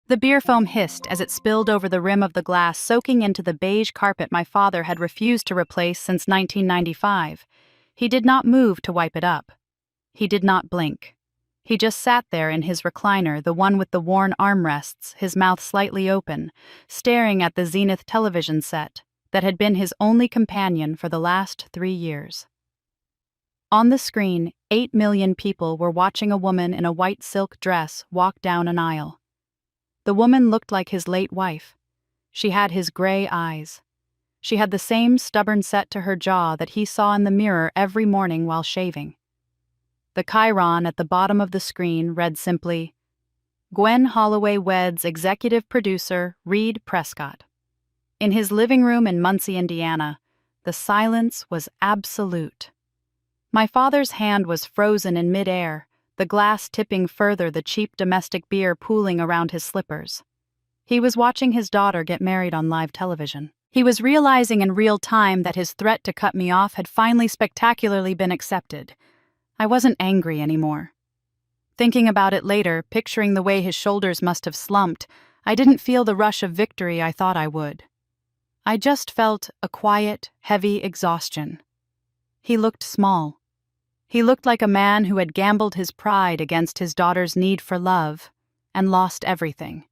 The beer foam hissed as it spilled over the rim of the glass, soaking into the beige carpet my father had refused to replace since 1995. He did not move to wipe it up. He did not blink. He just sat there in his recliner, the one with the worn armrests, his mouth slightly open, staring at the Zenith television set that had been his only companion for the last 3 years. On the screen, 8 million people were watching a woman in a white silk dress walk down an aisle. The woman looked like his late wife. She had his gray eyes. She had the same stubborn set to her jaw that he saw in the mirror every morning while shaving. The chyron at the bottom of the screen read simply, Gwen Holloway weds executive producer Reed Prescott. In his living room in Muncie, Indiana, the silence was absolute. My father's hand was frozen in midair, the glass tipping further, the cheap domestic beer pooling around his slippers. He was watching his daughter get married on live television. He was realizing in real time that his threat to cut me off had finally spectacularly been accepted. I wasn't angry anymore. Thinking about it later, picturing the way his shoulders must have slumped, I didn't feel the rush of victory I thought I would. I just felt a quiet, heavy exhaustion. He looked small. He looked like a man who had gambled his pride against his daughter's need for love and lost everything.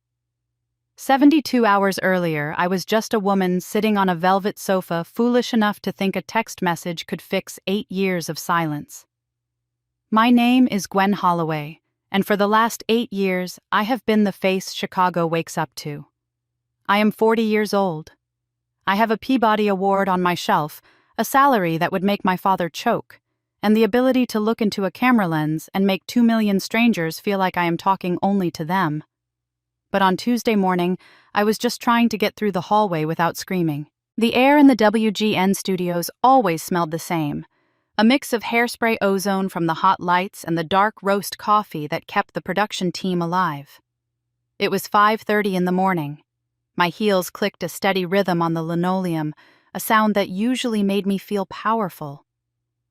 72 hours earlier, I was just a woman sitting on a velvet sofa, foolish enough to think a text message could fix 8 years of silence. My name is Gwen Holloway, and for the last 8 years, I have been the face Chicago wakes up to. I am 40 years old. I have a Peabody Award on my shelf, a salary that would make my father choke, and the ability to look into a camera lens and make 2 million strangers feel like I am talking only to them. But on Tuesday morning, I was just trying to get through the hallway without screaming. The air in the WGN studios always smelled the same, a mix of hairspray ozone from the hot lights and the dark roast coffee that kept the production team alive. It was 5:30 in the morning. My heels clicked a steady rhythm on the linoleum, a sound that usually made me feel powerful.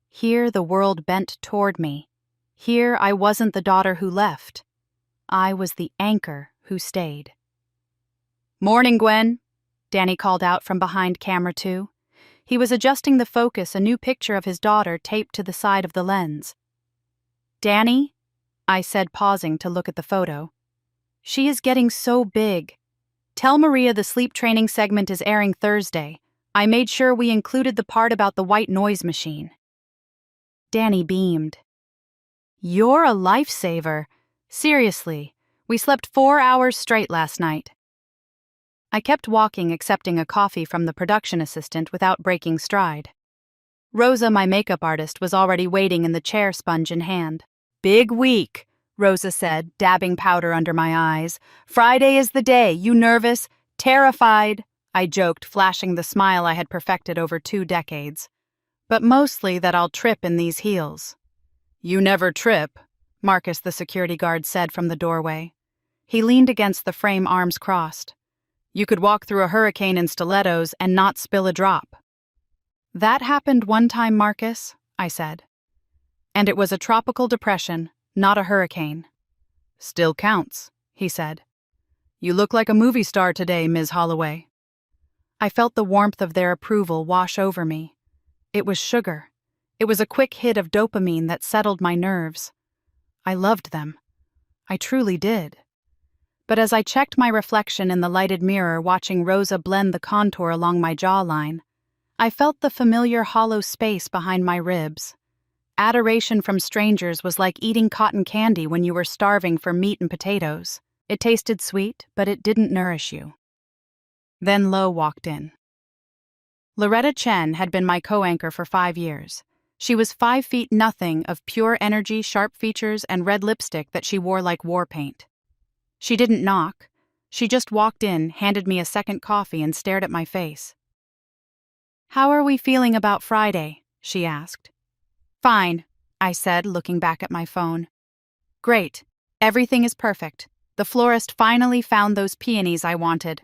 Here the world bent toward me. Here I wasn't the daughter who left. I was the anchor who stayed. "Morning, Gwen," Danny called out from behind camera 2. He was adjusting the focus, a new picture of his daughter taped to the side of the lens. "Danny," I said, pausing to look at the photo. "She is getting so big. Tell Maria the sleep training segment is airing Thursday. I made sure we included the part about the white noise machine." Danny beamed. "You're a lifesaver. Seriously, we slept 4 hours straight last night." I kept walking, accepting a coffee from the production assistant without breaking stride. Rosa, my makeup artist, was already waiting in the chair, sponge in hand. "Big week," Rosa said, dabbing powder under my eyes. "Friday is the day. You nervous? Terrified?" I joked, flashing the smile I had perfected over 2 decades. "But mostly that I'll trip in these heels." "You never trip," Marcus, the security guard, said from the doorway. He leaned against the frame, arms crossed. "You could walk through a hurricane in stilettos and not spill a drop." "That happened one time, Marcus," I said. "And it was a tropical depression, not a hurricane." "Still counts," he said. "You look like a movie star today, Ms. Holloway." I felt the warmth of their approval wash over me. It was sugar. It was a quick hit of dopamine that settled my nerves. I loved them. I truly did. But as I checked my reflection in the lighted mirror, watching Rosa blend the contour along my jawline, I felt the familiar hollow space behind my ribs. Adoration from strangers was like eating cotton candy when you were starving for meat and potatoes. It tasted sweet, but it didn't nourish you. Then Lo walked in. Loretta Chen had been my co-anchor for 5 years. She was 5 feet nothing of pure energy, sharp features, and red lipstick that she wore like war paint. She didn't knock. She just walked in, handed me a second coffee, and stared at my face. "How are we feeling about Friday?" she asked. "Fine," I said, looking back at my phone. "Great. Everything is perfect. The florist finally found those peonies I wanted."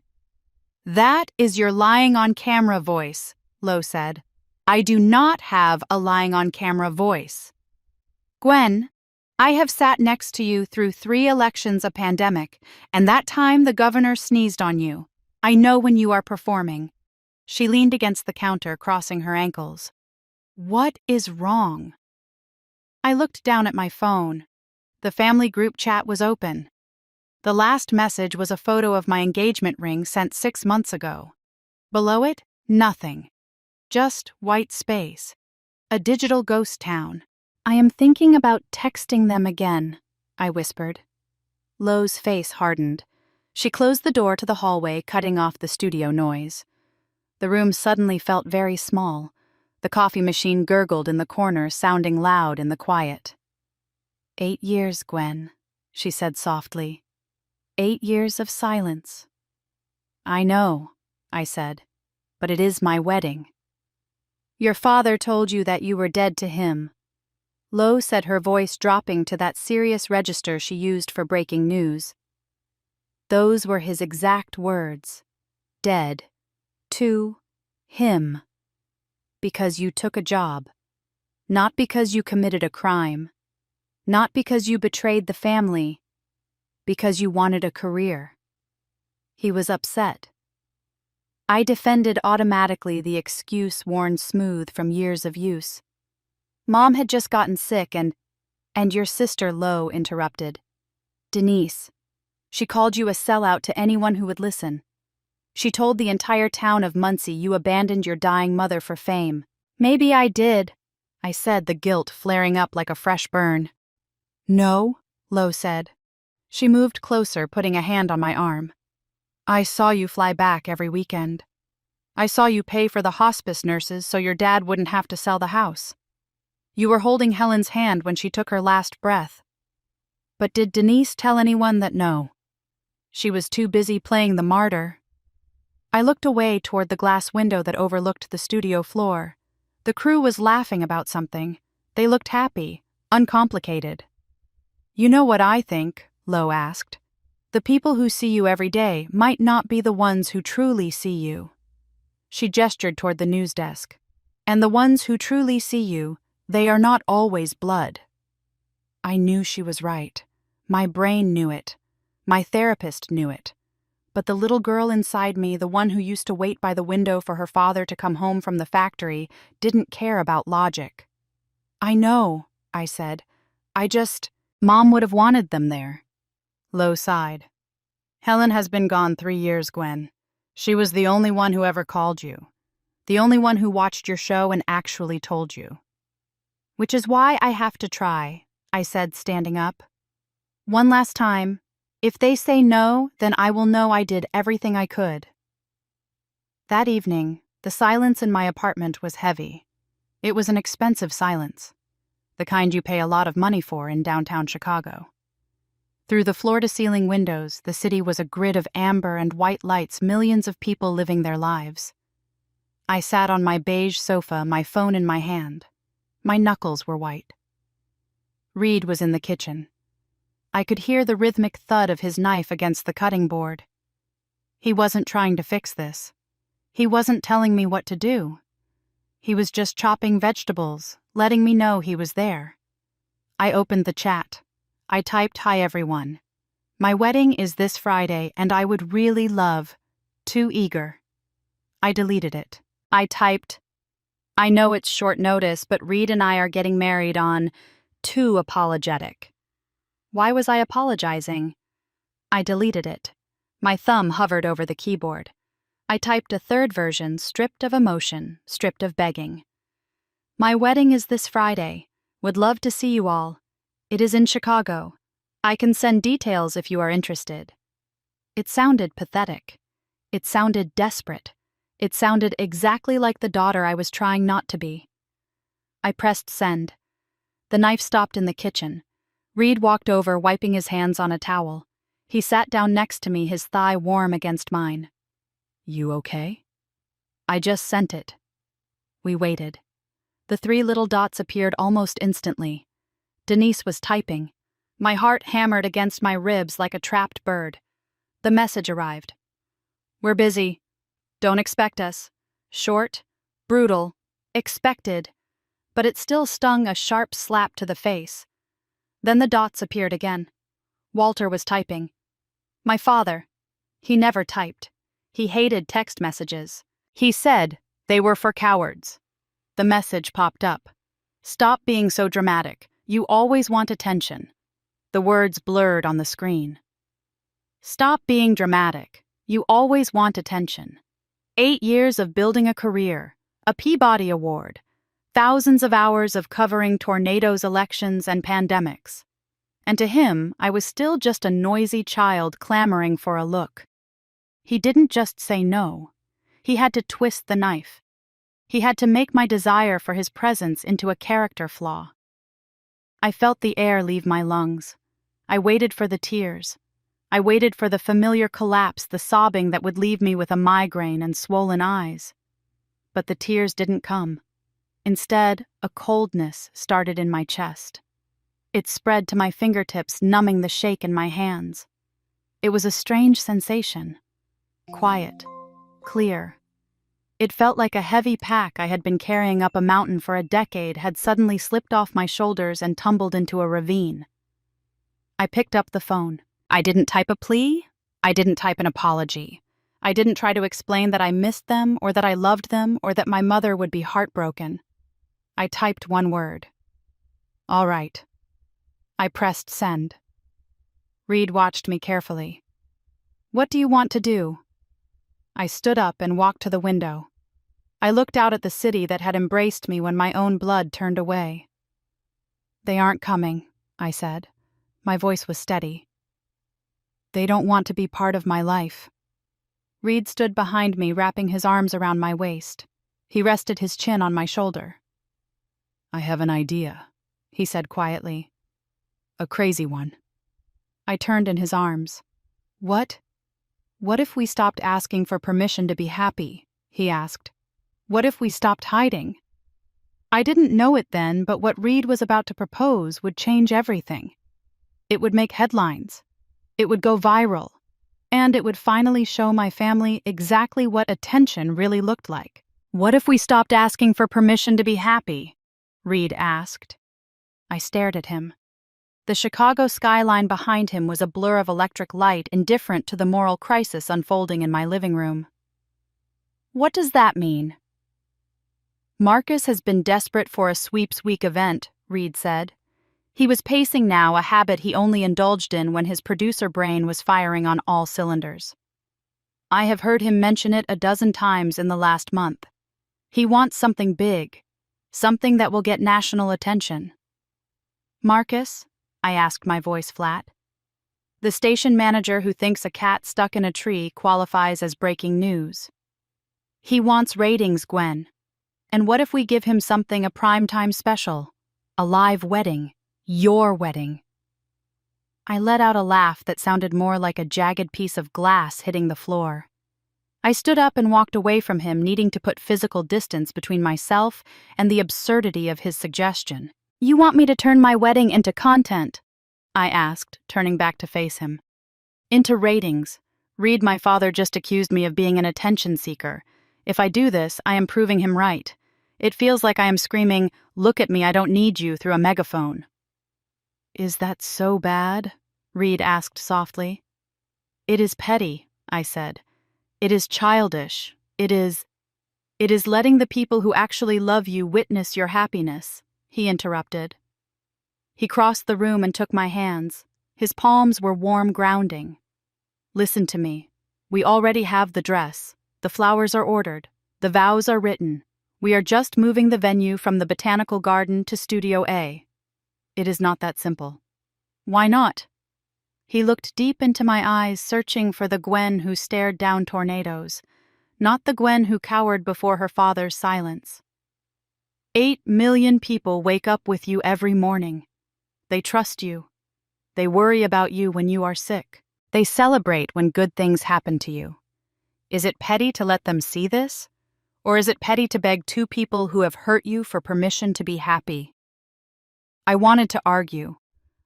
"That is your lying on camera voice," Lo said. "I do not have a lying on camera voice." "Gwen," I have sat next to you through 3 elections, a pandemic, and that time the governor sneezed on you. I know when you are performing." She leaned against the counter, crossing her ankles. "What is wrong?" I looked down at my phone. The family group chat was open. The last message was a photo of my engagement ring sent 6 months ago. Below it, nothing. Just white space. A digital ghost town. "I am thinking about texting them again," I whispered. Lo's face hardened. She closed the door to the hallway, cutting off the studio noise. The room suddenly felt very small. The coffee machine gurgled in the corner, sounding loud in the quiet. 8 years, Gwen," she said softly. 8 years of silence." "I know," I said, "but it is my wedding." "Your father told you that you were dead to him." Lo said, her voice dropping to that serious register she used for breaking news. "Those were his exact words. Dead. To him. Because you took a job. Not because you committed a crime. Not because you betrayed the family. Because you wanted a career." He was upset. I defended automatically, the excuse worn smooth from years of use. "Mom had just gotten sick and your sister," Lo interrupted. "Denise. She called you a sellout to anyone who would listen. She told the entire town of Muncie you abandoned your dying mother for fame." "Maybe I did," I said, the guilt flaring up like a fresh burn. "No," Lo said. She moved closer, putting a hand on my arm. "I saw you fly back every weekend. I saw you pay for the hospice nurses so your dad wouldn't have to sell the house. You were holding Helen's hand when she took her last breath. But did Denise tell anyone that no? She was too busy playing the martyr." I looked away toward the glass window that overlooked the studio floor. The crew was laughing about something. They looked happy, uncomplicated. "You know what I think?" Lo asked. "The people who see you every day might not be the ones who truly see you." She gestured toward the news desk. "And the ones who truly see you, they are not always blood." I knew she was right. My brain knew it. My therapist knew it. But the little girl inside me, the one who used to wait by the window for her father to come home from the factory, didn't care about logic. "I know," I said. Mom would have wanted them there." Lo sighed. "Helen has been gone 3 years, Gwen. She was the only one who ever called you. The only one who watched your show and actually told you." "Which is why I have to try," I said, standing up. "One last time. If they say no, then I will know I did everything I could." That evening, the silence in my apartment was heavy. It was an expensive silence. The kind you pay a lot of money for in downtown Chicago. Through the floor-to-ceiling windows, the city was a grid of amber and white lights, millions of people living their lives. I sat on my beige sofa, my phone in my hand. My knuckles were white. Reed was in the kitchen. I could hear the rhythmic thud of his knife against the cutting board. He wasn't trying to fix this. He wasn't telling me what to do. He was just chopping vegetables, letting me know he was there. I opened the chat. I typed, "Hi everyone. My wedding is this Friday and I would really love. Too eager." I deleted it. I typed, "I know it's short notice, but Reed and I are getting married on. Too apologetic." Why was I apologizing? I deleted it. My thumb hovered over the keyboard. I typed a third version, stripped of emotion, stripped of begging. "My wedding is this Friday. Would love to see you all. It is in Chicago. I can send details if you are interested." It sounded pathetic. It sounded desperate. It sounded exactly like the daughter I was trying not to be. I pressed send. The knife stopped in the kitchen. Reed walked over, wiping his hands on a towel. He sat down next to me, his thigh warm against mine. "You okay?" "I just sent it." We waited. The 3 little dots appeared almost instantly. Denise was typing. My heart hammered against my ribs like a trapped bird. The message arrived. "We're busy. Don't expect us." Short, brutal, expected, but it still stung a sharp slap to the face. Then the dots appeared again. Walter was typing. My father. He never typed. He hated text messages. He said they were for cowards. The message popped up. Stop being so dramatic. You always want attention. The words blurred on the screen. Stop being dramatic. You always want attention. 8 years of building a career, a Peabody Award, thousands of hours of covering tornadoes, elections, and pandemics. And to him, I was still just a noisy child clamoring for a look. He didn't just say no. He had to twist the knife. He had to make my desire for his presence into a character flaw. I felt the air leave my lungs. I waited for the tears. I waited for the familiar collapse, the sobbing that would leave me with a migraine and swollen eyes. But the tears didn't come. Instead, a coldness started in my chest. It spread to my fingertips, numbing the shake in my hands. It was a strange sensation. Quiet. Clear. It felt like a heavy pack I had been carrying up a mountain for a decade had suddenly slipped off my shoulders and tumbled into a ravine. I picked up the phone. I didn't type a plea. I didn't type an apology. I didn't try to explain that I missed them or that I loved them or that my mother would be heartbroken. I typed one word. All right. I pressed send. Reed watched me carefully. What do you want to do? I stood up and walked to the window. I looked out at the city that had embraced me when my own blood turned away. They aren't coming, I said. My voice was steady. They don't want to be part of my life. Reed stood behind me, wrapping his arms around my waist. He rested his chin on my shoulder. I have an idea, he said quietly. A crazy one. I turned in his arms. What? What if we stopped asking for permission to be happy? He asked. What if we stopped hiding? I didn't know it then, but what Reed was about to propose would change everything. It would make headlines. It would go viral. And it would finally show my family exactly what attention really looked like. What if we stopped asking for permission to be happy? Reed asked. I stared at him. The Chicago skyline behind him was a blur of electric light, indifferent to the moral crisis unfolding in my living room. What does that mean? Marcus has been desperate for a sweeps week event, Reed said. He was pacing now, a habit he only indulged in when his producer brain was firing on all cylinders. I have heard him mention it a dozen times in the last month. He wants something big, something that will get national attention. Marcus? I asked, my voice flat. The station manager who thinks a cat stuck in a tree qualifies as breaking news. He wants ratings, Gwen. And what if we give him something, a primetime special? A live wedding. Your wedding. I let out a laugh that sounded more like a jagged piece of glass hitting the floor. I stood up and walked away from him, needing to put physical distance between myself and the absurdity of his suggestion. You want me to turn my wedding into content? I asked, turning back to face him. Into ratings. Reed, my father, just accused me of being an attention seeker. If I do this, I am proving him right. It feels like I am screaming, "Look at me, I don't need you," through a megaphone. Is that so bad? Reed asked softly. It is petty, I said. It is childish. It is letting the people who actually love you witness your happiness, he interrupted. He crossed the room and took my hands. His palms were warm grounding. Listen to me. We already have the dress. The flowers are ordered. The vows are written. We are just moving the venue from the Botanical Garden to Studio A. It is not that simple. Why not? He looked deep into my eyes, searching for the Gwen who stared down tornadoes, not the Gwen who cowered before her father's silence. 8 million people wake up with you every morning. They trust you. They worry about you when you are sick. They celebrate when good things happen to you. Is it petty to let them see this? Or is it petty to beg 2 people who have hurt you for permission to be happy? I wanted to argue.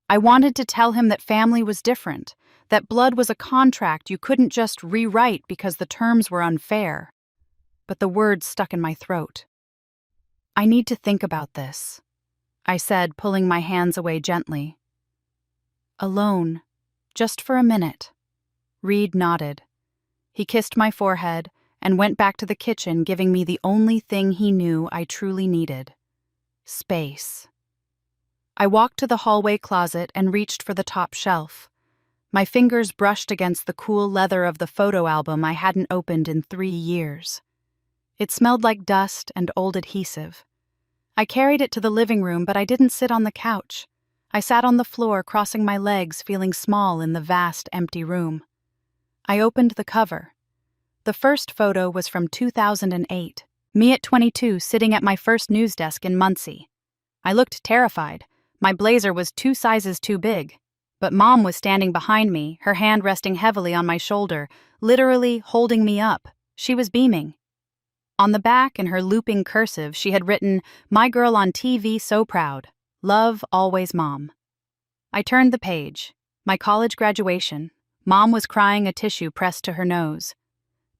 I wanted to tell him that family was different, that blood was a contract you couldn't just rewrite because the terms were unfair. But the words stuck in my throat. I need to think about this, I said, pulling my hands away gently. Alone. Just for a minute. Reed nodded. He kissed my forehead and went back to the kitchen, giving me the only thing he knew I truly needed. Space. I walked to the hallway closet and reached for the top shelf. My fingers brushed against the cool leather of the photo album I hadn't opened in 3 years. It smelled like dust and old adhesive. I carried it to the living room, but I didn't sit on the couch. I sat on the floor, crossing my legs, feeling small in the vast, empty room. I opened the cover. The first photo was from 2008, me at 22, sitting at my first news desk in Muncie. I looked terrified. My blazer was 2 sizes too big. But Mom was standing behind me, her hand resting heavily on my shoulder, literally holding me up. She was beaming. On the back, in her looping cursive, she had written, "My girl on TV, so proud. Love, always Mom." I turned the page. My college graduation. Mom was crying, a tissue pressed to her nose.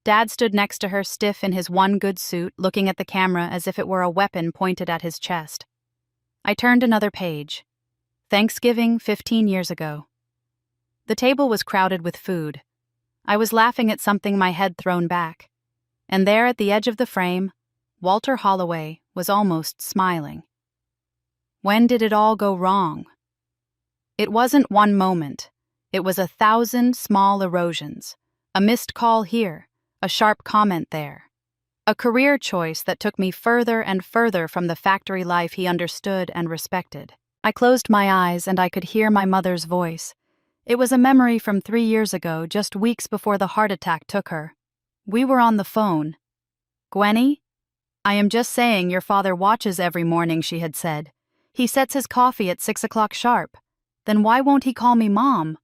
Dad stood next to her, stiff in his one good suit, looking at the camera as if it were a weapon pointed at his chest. I turned another page. Thanksgiving 15 years ago. The table was crowded with food. I was laughing at something, my head thrown back. And there at the edge of the frame, Walter Holloway was almost smiling. When did it all go wrong? It wasn't one moment. It was 1,000 small erosions. A missed call here, a sharp comment there. A career choice that took me further and further from the factory life he understood and respected. I closed my eyes and I could hear my mother's voice. It was a memory from 3 years ago, just weeks before the heart attack took her. We were on the phone. "Gwenny? I am just saying your father watches every morning," she had said. "He sets his coffee at 6 o'clock sharp. Then why won't he call me Mom?"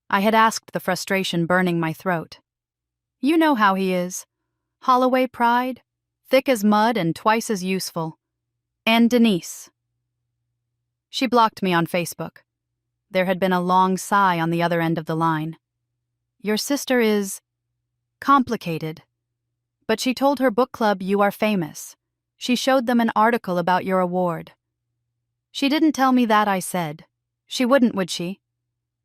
I had asked, the frustration burning my throat. "You know how he is. Holloway pride, thick as mud and twice as useful. And Denise." She blocked me on Facebook. There had been a long sigh on the other end of the line. "Your sister is complicated. But she told her book club you are famous. She showed them an article about your award." "She didn't tell me that," I said. "She wouldn't, would she?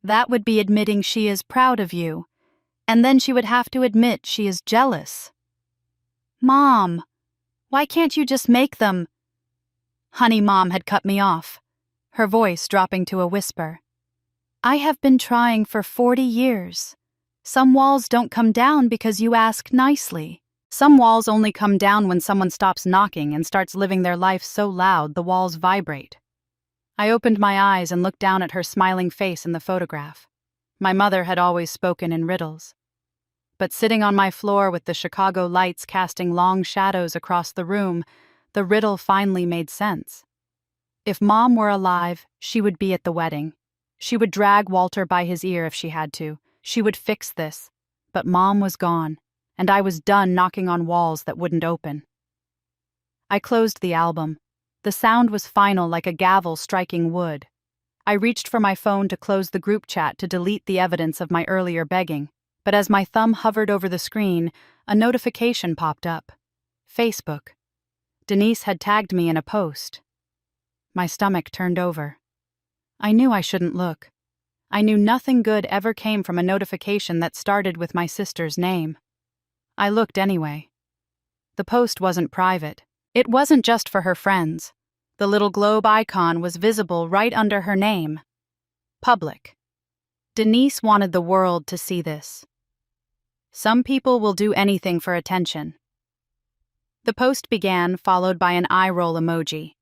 That would be admitting she is proud of you. And then she would have to admit she is jealous." "Mom, why can't you just make them?" Honey, Mom had cut me off, her voice dropping to a whisper. "I have been trying for 40 years. Some walls don't come down because you ask nicely. Some walls only come down when someone stops knocking and starts living their life so loud the walls vibrate." I opened my eyes and looked down at her smiling face in the photograph. My mother had always spoken in riddles. But sitting on my floor with the Chicago lights casting long shadows across the room, the riddle finally made sense. If Mom were alive, she would be at the wedding. She would drag Walter by his ear if she had to. She would fix this. But Mom was gone, and I was done knocking on walls that wouldn't open. I closed the album. The sound was final, like a gavel striking wood. I reached for my phone to close the group chat to delete the evidence of my earlier begging, but as my thumb hovered over the screen, a notification popped up. Facebook. Denise had tagged me in a post. My stomach turned over. I knew I shouldn't look. I knew nothing good ever came from a notification that started with my sister's name. I looked anyway. The post wasn't private. It wasn't just for her friends. The little globe icon was visible right under her name. Public. Denise wanted the world to see this. Some people will do anything for attention. The post began, followed by an eye roll emoji.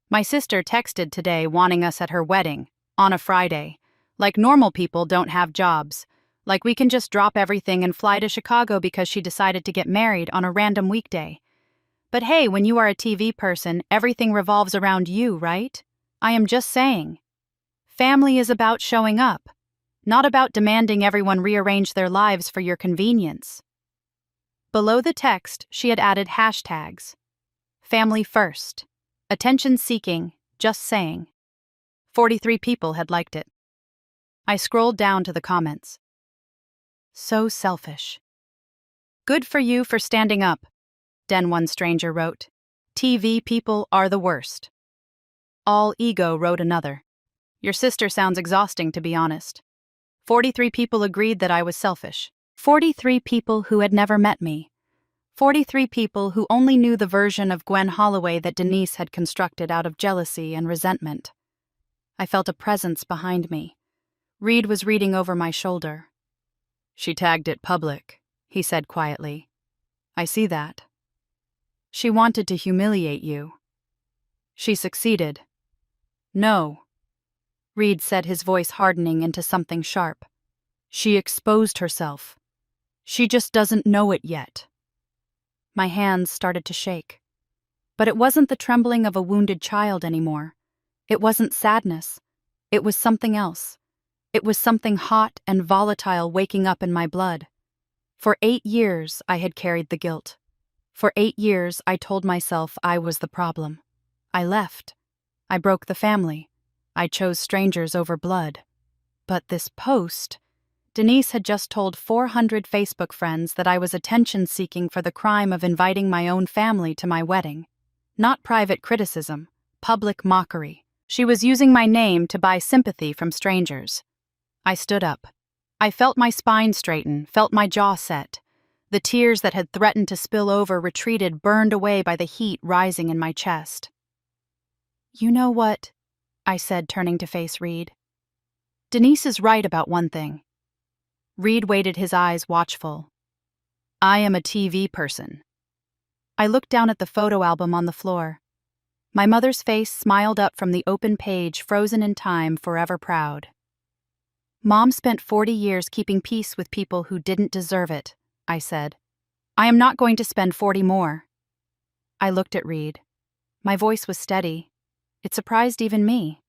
My sister texted today wanting us at her wedding, on a Friday. Like normal people don't have jobs. Like we can just drop everything and fly to Chicago because she decided to get married on a random weekday. But hey, when you are a TV person, everything revolves around you, right? I am just saying. Family is about showing up, not about demanding everyone rearrange their lives for your convenience. Below the text, she had added hashtags. Family first. Attention seeking, just saying. 43 people had liked it. I scrolled down to the comments. So selfish. Good for you for standing up, Den one stranger wrote. TV people are the worst. All ego wrote another. Your sister sounds exhausting, to be honest. 43 people agreed that I was selfish. 43 people who had never met me. 43 people who only knew the version of Gwen Holloway that Denise had constructed out of jealousy and resentment. I felt a presence behind me. Reed was reading over my shoulder. She tagged it public, he said quietly. I see that. She wanted to humiliate you. She succeeded. No. Reed said, his voice hardening into something sharp. She exposed herself. She just doesn't know it yet. My hands started to shake. But it wasn't the trembling of a wounded child anymore. It wasn't sadness. It was something else. It was something hot and volatile waking up in my blood. For 8 years, I had carried the guilt. For 8 years, I told myself I was the problem. I left. I broke the family. I chose strangers over blood. But this post... Denise had just told 400 Facebook friends that I was attention-seeking for the crime of inviting my own family to my wedding. Not private criticism, public mockery. She was using my name to buy sympathy from strangers. I stood up. I felt my spine straighten, felt my jaw set. The tears that had threatened to spill over retreated, burned away by the heat rising in my chest. You know what? I said, turning to face Reed. Denise is right about one thing. Reed weighted his eyes watchful. I am a TV person. I looked down at the photo album on the floor. My mother's face smiled up from the open page, frozen in time, forever proud. Mom spent 40 years keeping peace with people who didn't deserve it, I said. I am not going to spend 40 more. I looked at Reed. My voice was steady. It surprised even me.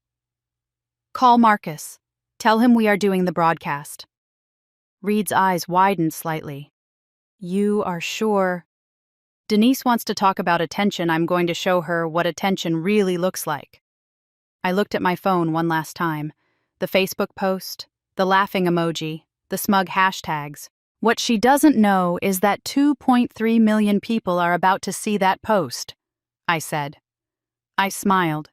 Call Marcus. Tell him we are doing the broadcast. Reed's eyes widened slightly. You are sure? Denise wants to talk about attention. I'm going to show her what attention really looks like. I looked at my phone one last time. The Facebook post, the laughing emoji, the smug hashtags. What she doesn't know is that 2.3 million people are about to see that post, I said. I smiled.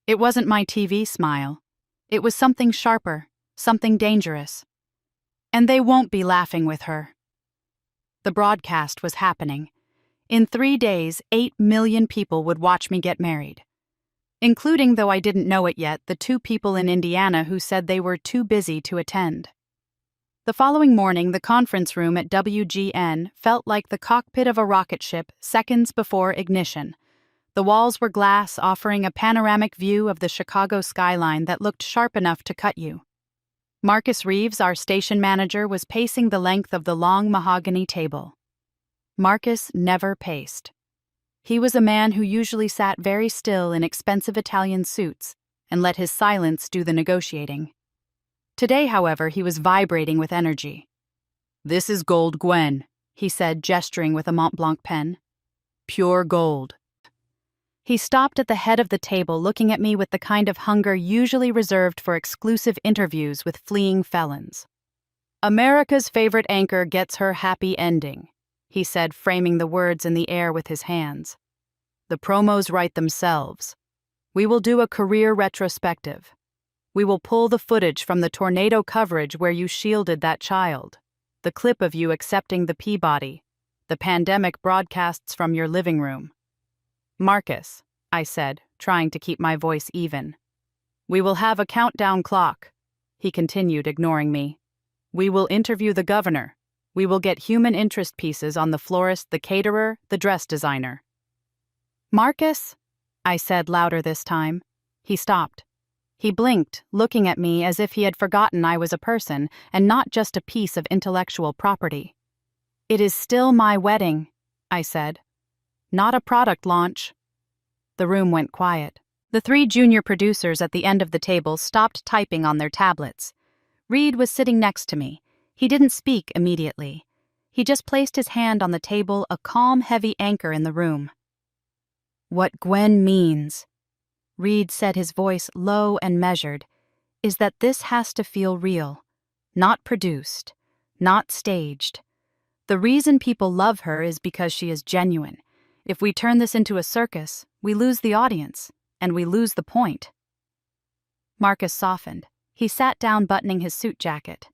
It wasn't my TV smile. It was something sharper, something dangerous. And they won't be laughing with her. The broadcast was happening. In 3 days, 8 million people would watch me get married. Including, though I didn't know it yet, the 2 people in Indiana who said they were too busy to attend. The following morning, the conference room at WGN felt like the cockpit of a rocket ship seconds before ignition. The walls were glass, offering a panoramic view of the Chicago skyline that looked sharp enough to cut you. Marcus Reeves, our station manager, was pacing the length of the long mahogany table. Marcus never paced. He was a man who usually sat very still in expensive Italian suits and let his silence do the negotiating. Today, however, he was vibrating with energy. This is gold, Gwen, he said, gesturing with a Mont Blanc pen. Pure gold. He stopped at the head of the table, looking at me with the kind of hunger usually reserved for exclusive interviews with fleeing felons. America's favorite anchor gets her happy ending, he said, framing the words in the air with his hands. The promos write themselves. We will do a career retrospective. We will pull the footage from the tornado coverage where you shielded that child, the clip of you accepting the Peabody, the pandemic broadcasts from your living room. Marcus, I said, trying to keep my voice even. We will have a countdown clock, he continued, ignoring me. We will interview the governor. We will get human interest pieces on the florist, the caterer, the dress designer. Marcus, I said louder this time. He stopped. He blinked, looking at me as if he had forgotten I was a person and not just a piece of intellectual property. It is still my wedding, I said. Not a product launch. The room went quiet. The 3 junior producers at the end of the table stopped typing on their tablets. Reed was sitting next to me. He didn't speak immediately. He just placed his hand on the table, a calm, heavy anchor in the room. What Gwen means, Reed said, his voice low and measured, is that this has to feel real, not produced, not staged. The reason people love her is because she is genuine. If we turn this into a circus, we lose the audience, and we lose the point. Marcus softened. He sat down buttoning his suit jacket.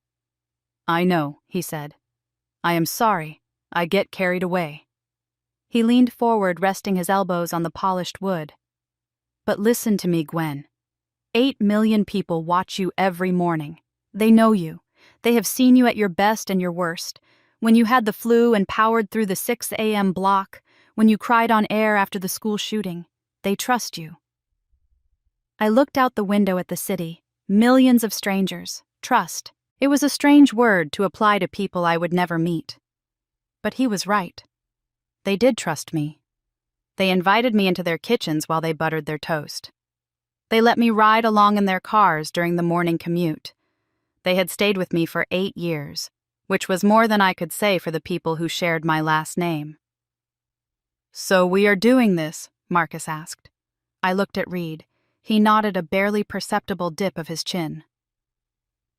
"I know," he said. "I am sorry. I get carried away." He leaned forward, resting his elbows on the polished wood. "But listen to me, Gwen. 8 million people watch you every morning. They know you. They have seen you at your best and your worst. When you had the flu and powered through the 6 a.m. block, when you cried on air after the school shooting. They trust you." I looked out the window at the city. Millions of strangers. Trust. It was a strange word to apply to people I would never meet. But he was right. They did trust me. They invited me into their kitchens while they buttered their toast. They let me ride along in their cars during the morning commute. They had stayed with me for 8 years, which was more than I could say for the people who shared my last name. "So we are doing this?" Marcus asked. I looked at Reed. He nodded a barely perceptible dip of his chin.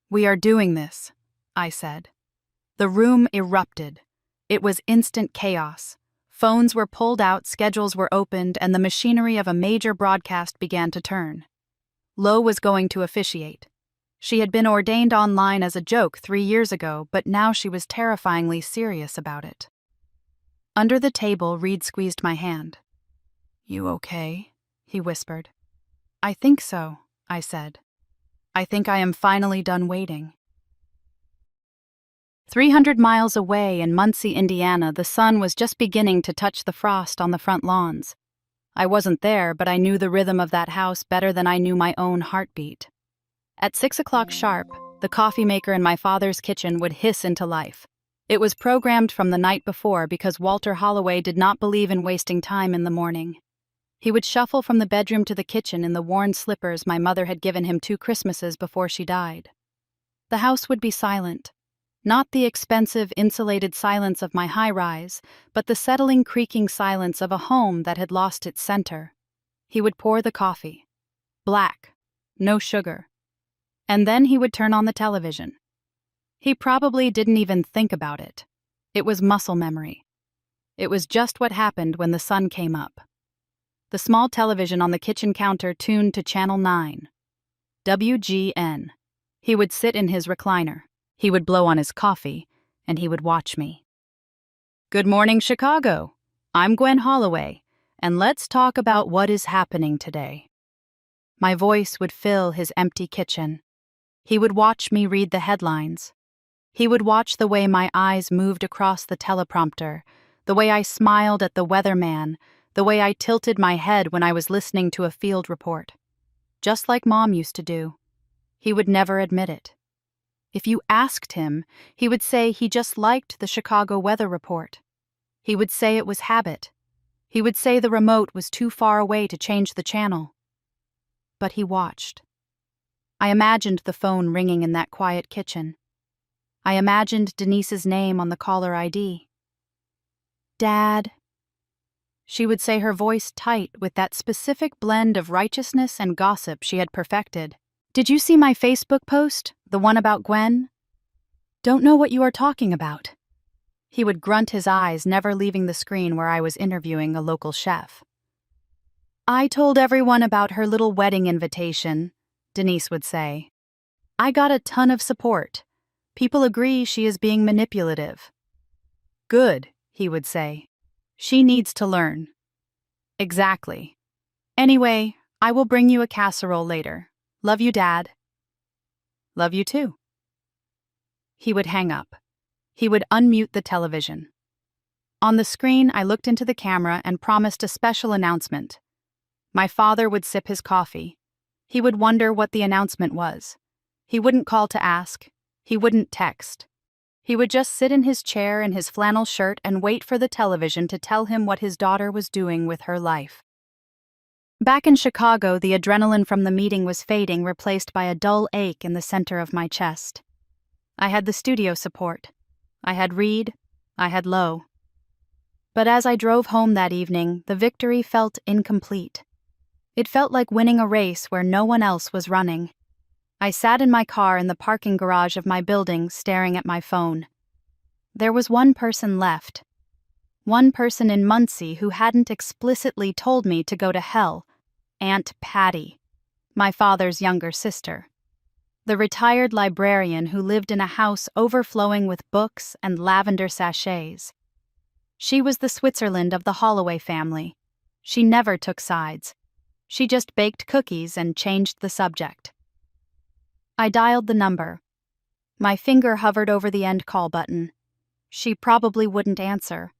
"We are doing this," I said. The room erupted. It was instant chaos. Phones were pulled out, schedules were opened, and the machinery of a major broadcast began to turn. Lo was going to officiate. She had been ordained online as a joke 3 years ago, but now she was terrifyingly serious about it. Under the table, Reed squeezed my hand. "You okay?" he whispered. "I think so," I said. "I think I am finally done waiting." 300 miles away in Muncie, Indiana, the sun was just beginning to touch the frost on the front lawns. I wasn't there, but I knew the rhythm of that house better than I knew my own heartbeat. At 6 o'clock sharp, the coffee maker in my father's kitchen would hiss into life. It was programmed from the night before because Walter Holloway did not believe in wasting time in the morning. He would shuffle from the bedroom to the kitchen in the worn slippers my mother had given him 2 Christmases before she died. The house would be silent. Not the expensive, insulated silence of my high-rise, but the settling, creaking silence of a home that had lost its center. He would pour the coffee. Black. No sugar. And then he would turn on the television. He probably didn't even think about it. It was muscle memory. It was just what happened when the sun came up. The small television on the kitchen counter tuned to Channel 9. WGN. He would sit in his recliner. He would blow on his coffee, and he would watch me. "Good morning, Chicago. I'm Gwen Holloway, and let's talk about what is happening today." My voice would fill his empty kitchen. He would watch me read the headlines. He would watch the way my eyes moved across the teleprompter, the way I smiled at the weatherman, the way I tilted my head when I was listening to a field report. Just like Mom used to do. He would never admit it. If you asked him, he would say he just liked the Chicago weather report. He would say it was habit. He would say the remote was too far away to change the channel. But he watched. I imagined the phone ringing in that quiet kitchen. I imagined Denise's name on the caller ID. "Dad." She would say, her voice tight with that specific blend of righteousness and gossip she had perfected. "Did you see my Facebook post, the one about Gwen?" "Don't know what you are talking about." He would grunt his eyes, never leaving the screen where I was interviewing a local chef. "I told everyone about her little wedding invitation," Denise would say. "I got a ton of support. People agree she is being manipulative." "Good," he would say. "She needs to learn." "Exactly. Anyway, I will bring you a casserole later. Love you, Dad." "Love you too." He would hang up. He would unmute the television. On the screen, I looked into the camera and promised a special announcement. My father would sip his coffee. He would wonder what the announcement was. He wouldn't call to ask. He wouldn't text. He would just sit in his chair in his flannel shirt and wait for the television to tell him what his daughter was doing with her life. Back in Chicago, the adrenaline from the meeting was fading, replaced by a dull ache in the center of my chest. I had the studio support. I had Reed. I had Lo. But as I drove home that evening, the victory felt incomplete. It felt like winning a race where no one else was running. I sat in my car in the parking garage of my building, staring at my phone. There was one person left. One person in Muncie who hadn't explicitly told me to go to hell. Aunt Patty. My father's younger sister. The retired librarian who lived in a house overflowing with books and lavender sachets. She was the Switzerland of the Holloway family. She never took sides. She just baked cookies and changed the subject. I dialed the number. My finger hovered over the end call button. She probably wouldn't answer.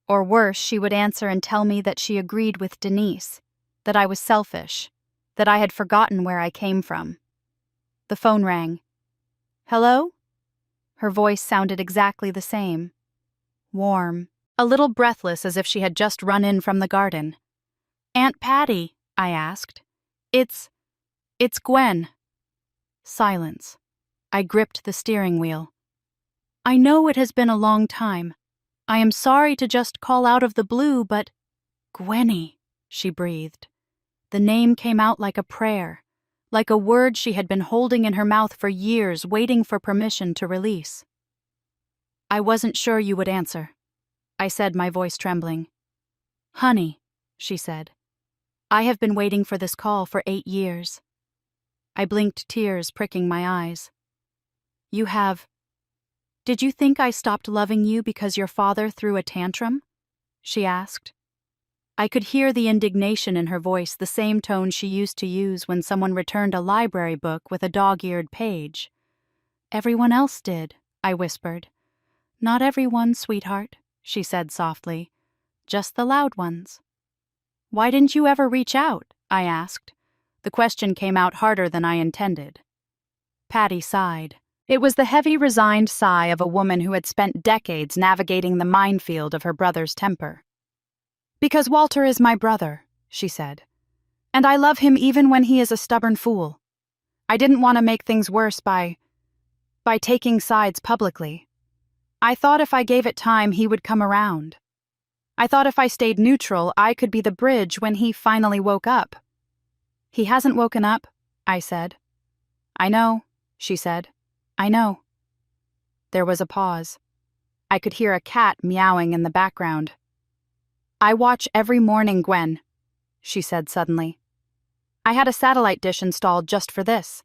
Or worse, she would answer and tell me that she agreed with Denise, that I was selfish, that I had forgotten where I came from. The phone rang. Hello? Her voice sounded exactly the same. Warm, a little breathless as if she had just run in from the garden. Aunt Patty, I asked. It's Gwen. Silence. I gripped the steering wheel. I know it has been a long time. I am sorry to just call out of the blue, but... Gwenny, she breathed. The name came out like a prayer, like a word she had been holding in her mouth for years, waiting for permission to release. I wasn't sure you would answer, I said, my voice trembling. Honey, she said, I have been waiting for this call for 8 years. I blinked, tears pricking my eyes. You have... Did you think I stopped loving you because your father threw a tantrum? She asked. I could hear the indignation in her voice, the same tone she used to use when someone returned a library book with a dog-eared page. Everyone else did, I whispered. Not everyone, sweetheart, she said softly. Just the loud ones. Why didn't you ever reach out? I asked. The question came out harder than I intended. Patty sighed. It was the heavy, resigned sigh of a woman who had spent decades navigating the minefield of her brother's temper. Because Walter is my brother, she said. And I love him even when he is a stubborn fool. I didn't want to make things worse by taking sides publicly. I thought if I gave it time, he would come around. I thought if I stayed neutral, I could be the bridge when he finally woke up. He hasn't woken up, I said. I know, she said. I know. There was a pause. I could hear a cat meowing in the background. I watch every morning, Gwen, she said suddenly. I had a satellite dish installed just for this.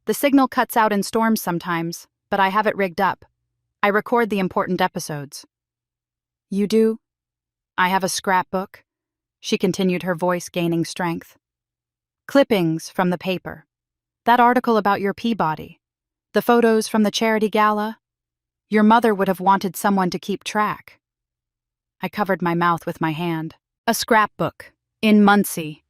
The signal cuts out in storms sometimes, but I have it rigged up. I record the important episodes. You do? I have a scrapbook, she continued, her voice gaining strength. Clippings from the paper. That article about your Peabody. The photos from the charity gala. Your mother would have wanted someone to keep track. I covered my mouth with my hand. A scrapbook. In Muncie.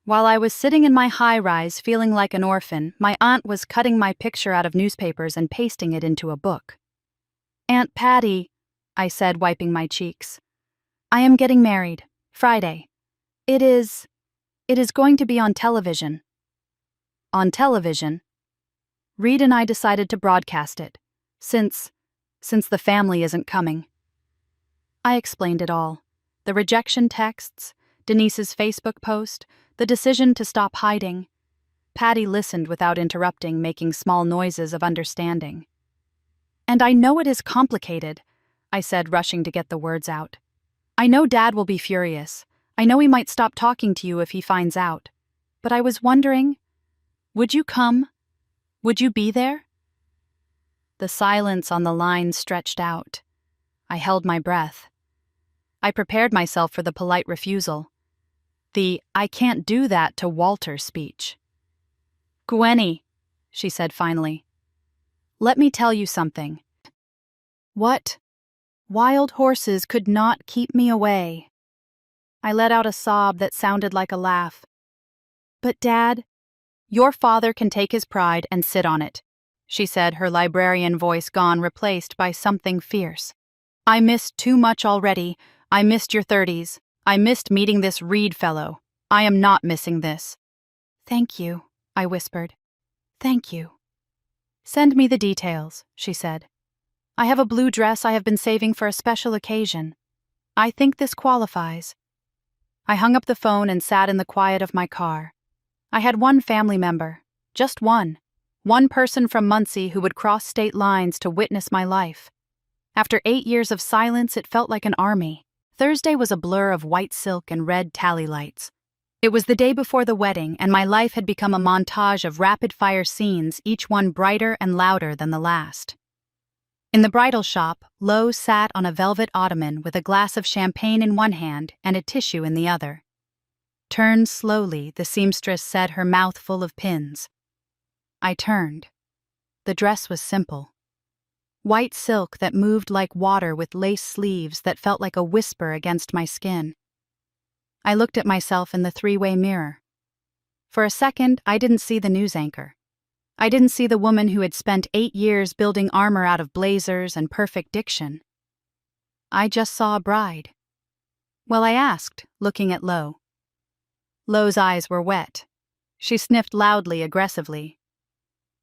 While I was sitting in my high-rise feeling like an orphan, my aunt was cutting my picture out of newspapers and pasting it into a book. Aunt Patty, I said, wiping my cheeks. I am getting married. Friday. It is going to be on television. On television? Reed and I decided to broadcast it, since the family isn't coming. I explained it all. The rejection texts, Denise's Facebook post, the decision to stop hiding. Patty listened without interrupting, making small noises of understanding. And I know it is complicated, I said, rushing to get the words out. I know Dad will be furious. I know he might stop talking to you if he finds out. But I was wondering, would you come? Would you be there? The silence on the line stretched out. I held my breath. I prepared myself for the polite refusal. The "I can't do that to Walter" speech. Gwenny, she said finally, let me tell you something. What? Wild horses could not keep me away. I let out a sob that sounded like a laugh. But Dad, your father can take his pride and sit on it, she said, her librarian voice gone, replaced by something fierce. I missed too much already. I missed your 30s. I missed meeting this Reed fellow. I am not missing this. Thank you, I whispered. Thank you. Send me the details, she said. I have a blue dress I have been saving for a special occasion. I think this qualifies. I hung up the phone and sat in the quiet of my car. I had one family member, just one person from Muncie who would cross state lines to witness my life. After 8 years of silence, it felt like an army. Thursday was a blur of white silk and red tally lights. It was the day before the wedding, and my life had become a montage of rapid-fire scenes, each one brighter and louder than the last. In the bridal shop, Lo sat on a velvet ottoman with a glass of champagne in one hand and a tissue in the other. "Turn slowly," the seamstress said, her mouth full of pins. I turned. The dress was simple. White silk that moved like water with lace sleeves that felt like a whisper against my skin. I looked at myself in the three-way mirror. For a second, I didn't see the news anchor. I didn't see the woman who had spent 8 years building armor out of blazers and perfect diction. I just saw a bride. Well, I asked, looking at Lo. Lo's eyes were wet. She sniffed loudly, aggressively.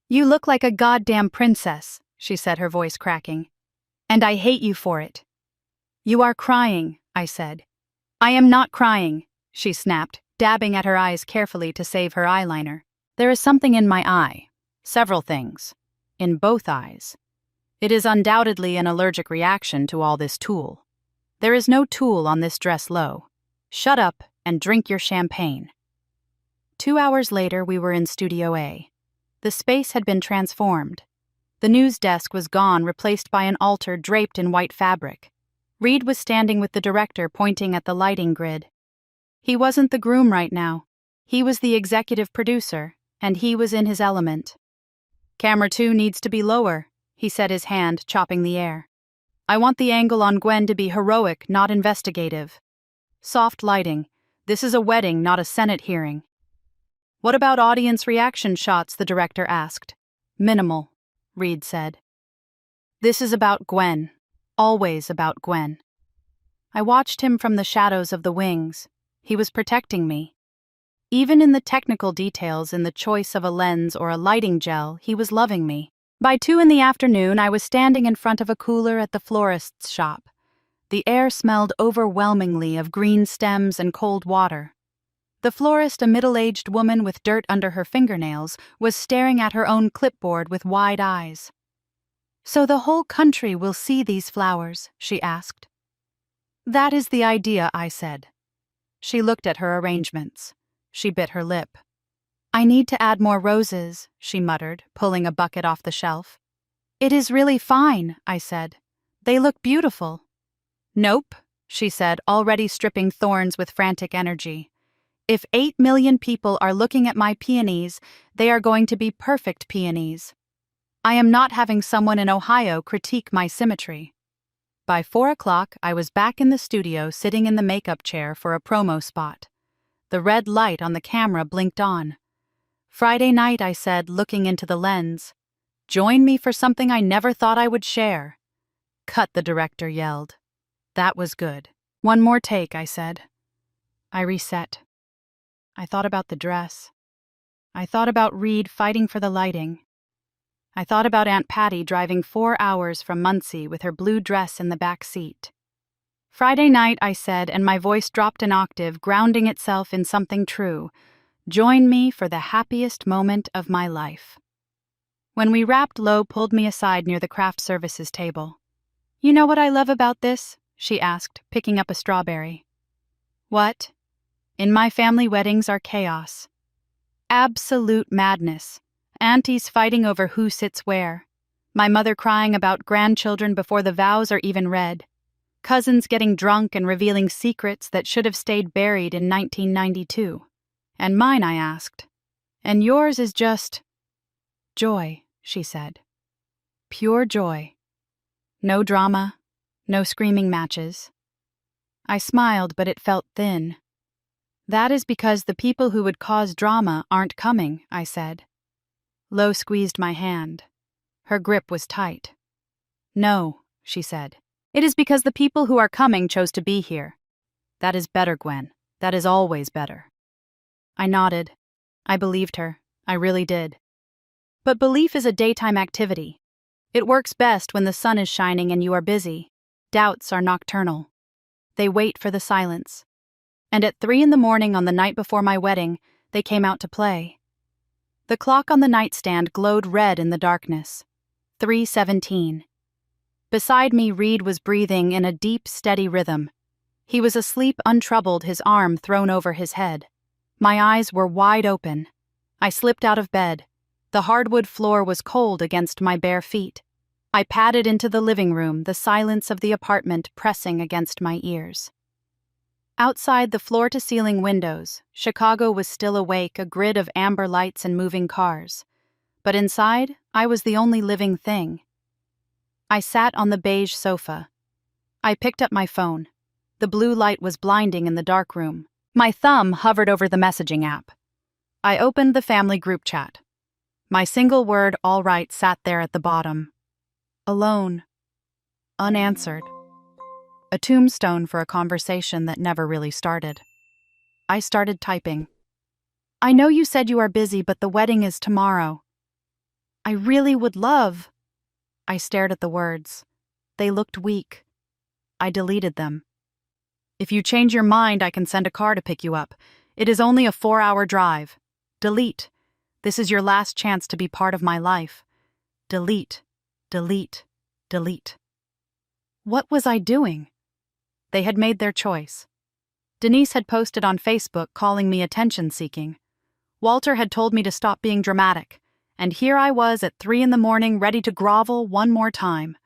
"You look like a goddamn princess," she said, her voice cracking. "And I hate you for it." "You are crying," I said. "I am not crying," she snapped, dabbing at her eyes carefully to save her eyeliner. "There is something in my eye. Several things. In both eyes. It is undoubtedly an allergic reaction to all this tulle. There is no tulle on this dress, Lo. Shut up and drink your champagne." 2 hours later, we were in Studio A. The space had been transformed. The news desk was gone, replaced by an altar draped in white fabric. Reed was standing with the director, pointing at the lighting grid. He wasn't the groom right now. He was the executive producer, and he was in his element. "Camera 2 needs to be lower," he said, his hand chopping the air. "I want the angle on Gwen to be heroic, not investigative. Soft lighting. This is a wedding, not a Senate hearing." "What about audience reaction shots?" the director asked. "Minimal," Reed said. "This is about Gwen. Always about Gwen." I watched him from the shadows of the wings. He was protecting me. Even in the technical details, in the choice of a lens or a lighting gel, he was loving me. By 2 in the afternoon, I was standing in front of a cooler at the florist's shop. The air smelled overwhelmingly of green stems and cold water. The florist, a middle-aged woman with dirt under her fingernails, was staring at her own clipboard with wide eyes. "So the whole country will see these flowers?" she asked. "That is the idea," I said. She looked at her arrangements. She bit her lip. "I need to add more roses," she muttered, pulling a bucket off the shelf. "It is really fine," I said. "They look beautiful." "Nope," she said, already stripping thorns with frantic energy. "If 8 million people are looking at my peonies, they are going to be perfect peonies. I am not having someone in Ohio critique my symmetry." By 4 o'clock, I was back in the studio, sitting in the makeup chair for a promo spot. The red light on the camera blinked on. "Friday night," I said, looking into the lens. "Join me for something I never thought I would share." "Cut," the director yelled. That was good. "One more take," I said. I reset. I thought about the dress. I thought about Reed fighting for the lighting. I thought about Aunt Patty driving 4 hours from Muncie with her blue dress in the back seat. "Friday night," I said, and my voice dropped an octave, grounding itself in something true. "Join me for the happiest moment of my life." When we wrapped, Lo pulled me aside near the craft services table. "You know what I love about this?" she asked, picking up a strawberry. "What?" "In my family, weddings are chaos. Absolute madness. Aunties fighting over who sits where. My mother crying about grandchildren before the vows are even read. Cousins getting drunk and revealing secrets that should have stayed buried in 1992. And mine," I asked. "And yours is just..." "Joy," she said. "Pure joy. No drama, no screaming matches." I smiled, but it felt thin. "That is because the people who would cause drama aren't coming," I said. Lo squeezed my hand. Her grip was tight. "No," she said. "It is because the people who are coming chose to be here. That is better, Gwen. That is always better." I nodded. I believed her. I really did. But belief is a daytime activity. It works best when the sun is shining and you are busy. Doubts are nocturnal. They wait for the silence. And at 3 in the morning on the night before my wedding, they came out to play. The clock on the nightstand glowed red in the darkness. 3:17. Beside me, Reed was breathing in a deep, steady rhythm. He was asleep, untroubled, his arm thrown over his head. My eyes were wide open. I slipped out of bed. The hardwood floor was cold against my bare feet. I padded into the living room, the silence of the apartment pressing against my ears. Outside the floor-to-ceiling windows, Chicago was still awake, a grid of amber lights and moving cars. But inside, I was the only living thing. I sat on the beige sofa. I picked up my phone. The blue light was blinding in the dark room. My thumb hovered over the messaging app. I opened the family group chat. My single word, "all right," sat there at the bottom. Alone. Unanswered. A tombstone for a conversation that never really started. I started typing. "I know you said you are busy, but the wedding is tomorrow. I really would love." I stared at the words. They looked weak. I deleted them. "If you change your mind, I can send a car to pick you up. It is only a 4-hour drive. Delete. This is your last chance to be part of my life. Delete. Delete. Delete." What was I doing? They had made their choice. Denise had posted on Facebook calling me attention-seeking. Walter had told me to stop being dramatic, and here I was at 3 a.m. ready to grovel one more time.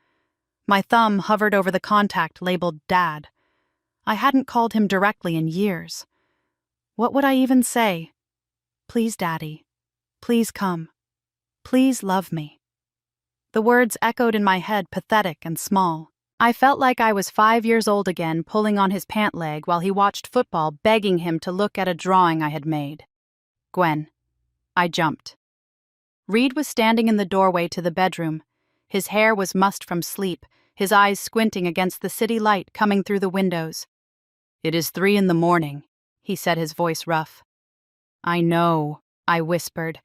My thumb hovered over the contact labeled Dad. I hadn't called him directly in years. What would I even say? "Please, Daddy. Please come. Please love me." The words echoed in my head, pathetic and small. I felt like I was 5 years old again, pulling on his pant leg while he watched football, begging him to look at a drawing I had made. Gwen. I jumped. Reed was standing in the doorway to the bedroom. His hair was mussed from sleep, his eyes squinting against the city light coming through the windows. "It is 3 a.m, he said, his voice rough. "I know," I whispered.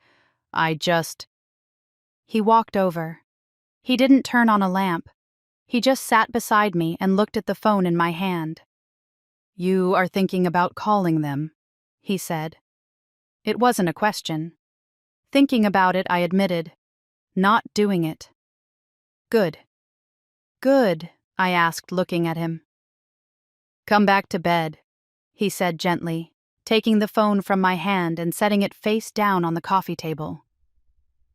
He walked over. He didn't turn on a lamp. He just sat beside me and looked at the phone in my hand. "You are thinking about calling them," he said. It wasn't a question. Thinking about it, I admitted. Not doing it. "Good." "Good?" I asked, looking at him. "Come back to bed," he said gently, taking the phone from my hand and setting it face down on the coffee table.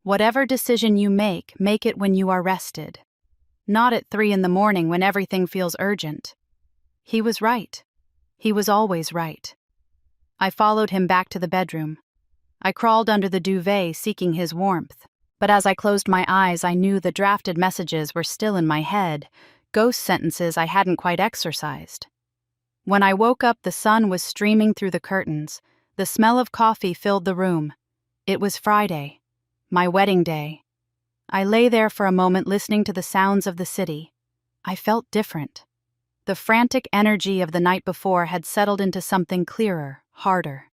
"Whatever decision you make it when you are rested. Not at 3 a.m. when everything feels urgent." He was right. He was always right. I followed him back to the bedroom. I crawled under the duvet, seeking his warmth. But as I closed my eyes, I knew the drafted messages were still in my head, ghost sentences I hadn't quite exorcised. When I woke up, the sun was streaming through the curtains. The smell of coffee filled the room. It was Friday, my wedding day. I lay there for a moment listening to the sounds of the city. I felt different. The frantic energy of the night before had settled into something clearer, harder.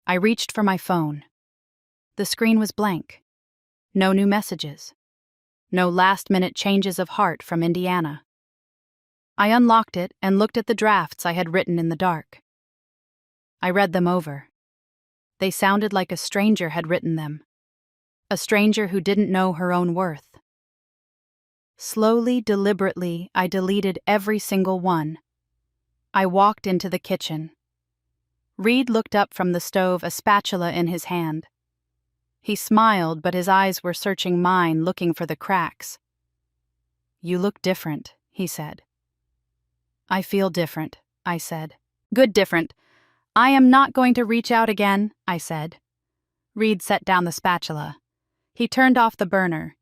I reached for my phone. The screen was blank. No new messages. No last-minute changes of heart from Indiana. I unlocked it and looked at the drafts I had written in the dark. I read them over. They sounded like a stranger had written them. A stranger who didn't know her own worth. Slowly, deliberately, I deleted every single one. I walked into the kitchen. Reed looked up from the stove, a spatula in his hand. He smiled, but his eyes were searching mine, looking for the cracks. "You look different," he said. "I feel different," I said. "Good different. I am not going to reach out again," I said. Reed set down the spatula. He turned off the burner.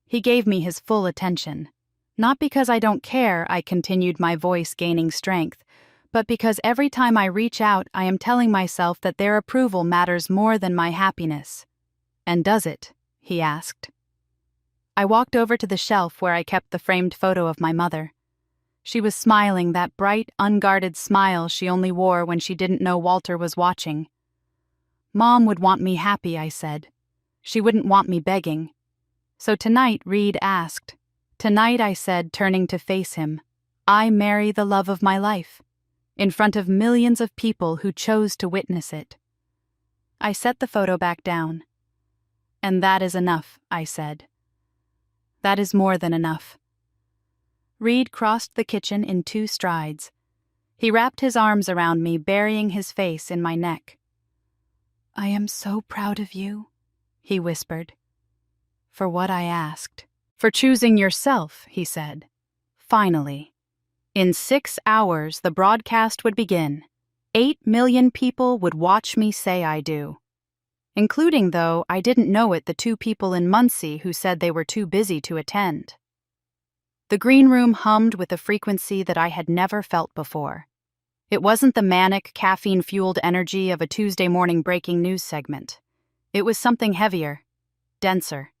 He gave me his full attention. "Not because I don't care," I continued, my voice gaining strength, "but because every time I reach out, I am telling myself that their approval matters more than my happiness." "And does it?" he asked. I walked over to the shelf where I kept the framed photo of my mother. She was smiling, that bright, unguarded smile she only wore when she didn't know Walter was watching. "Mom would want me happy," I said. "She wouldn't want me begging." "So tonight," Reed asked. "Tonight," I said, turning to face him, "I marry the love of my life, in front of millions of people who chose to witness it." I set the photo back down. "And that is enough," I said. "That is more than enough." Reed crossed the kitchen in 2 strides. He wrapped his arms around me, burying his face in my neck. "I am so proud of you," he whispered. For what I asked. "For choosing yourself," he said. Finally. In 6 hours, the broadcast would begin. 8 million people would watch me say I do. Including, though I didn't know it, the 2 people in Muncie who said they were too busy to attend. The green room hummed with a frequency that I had never felt before. It wasn't the manic, caffeine-fueled energy of a Tuesday morning breaking news segment. It was something heavier, denser.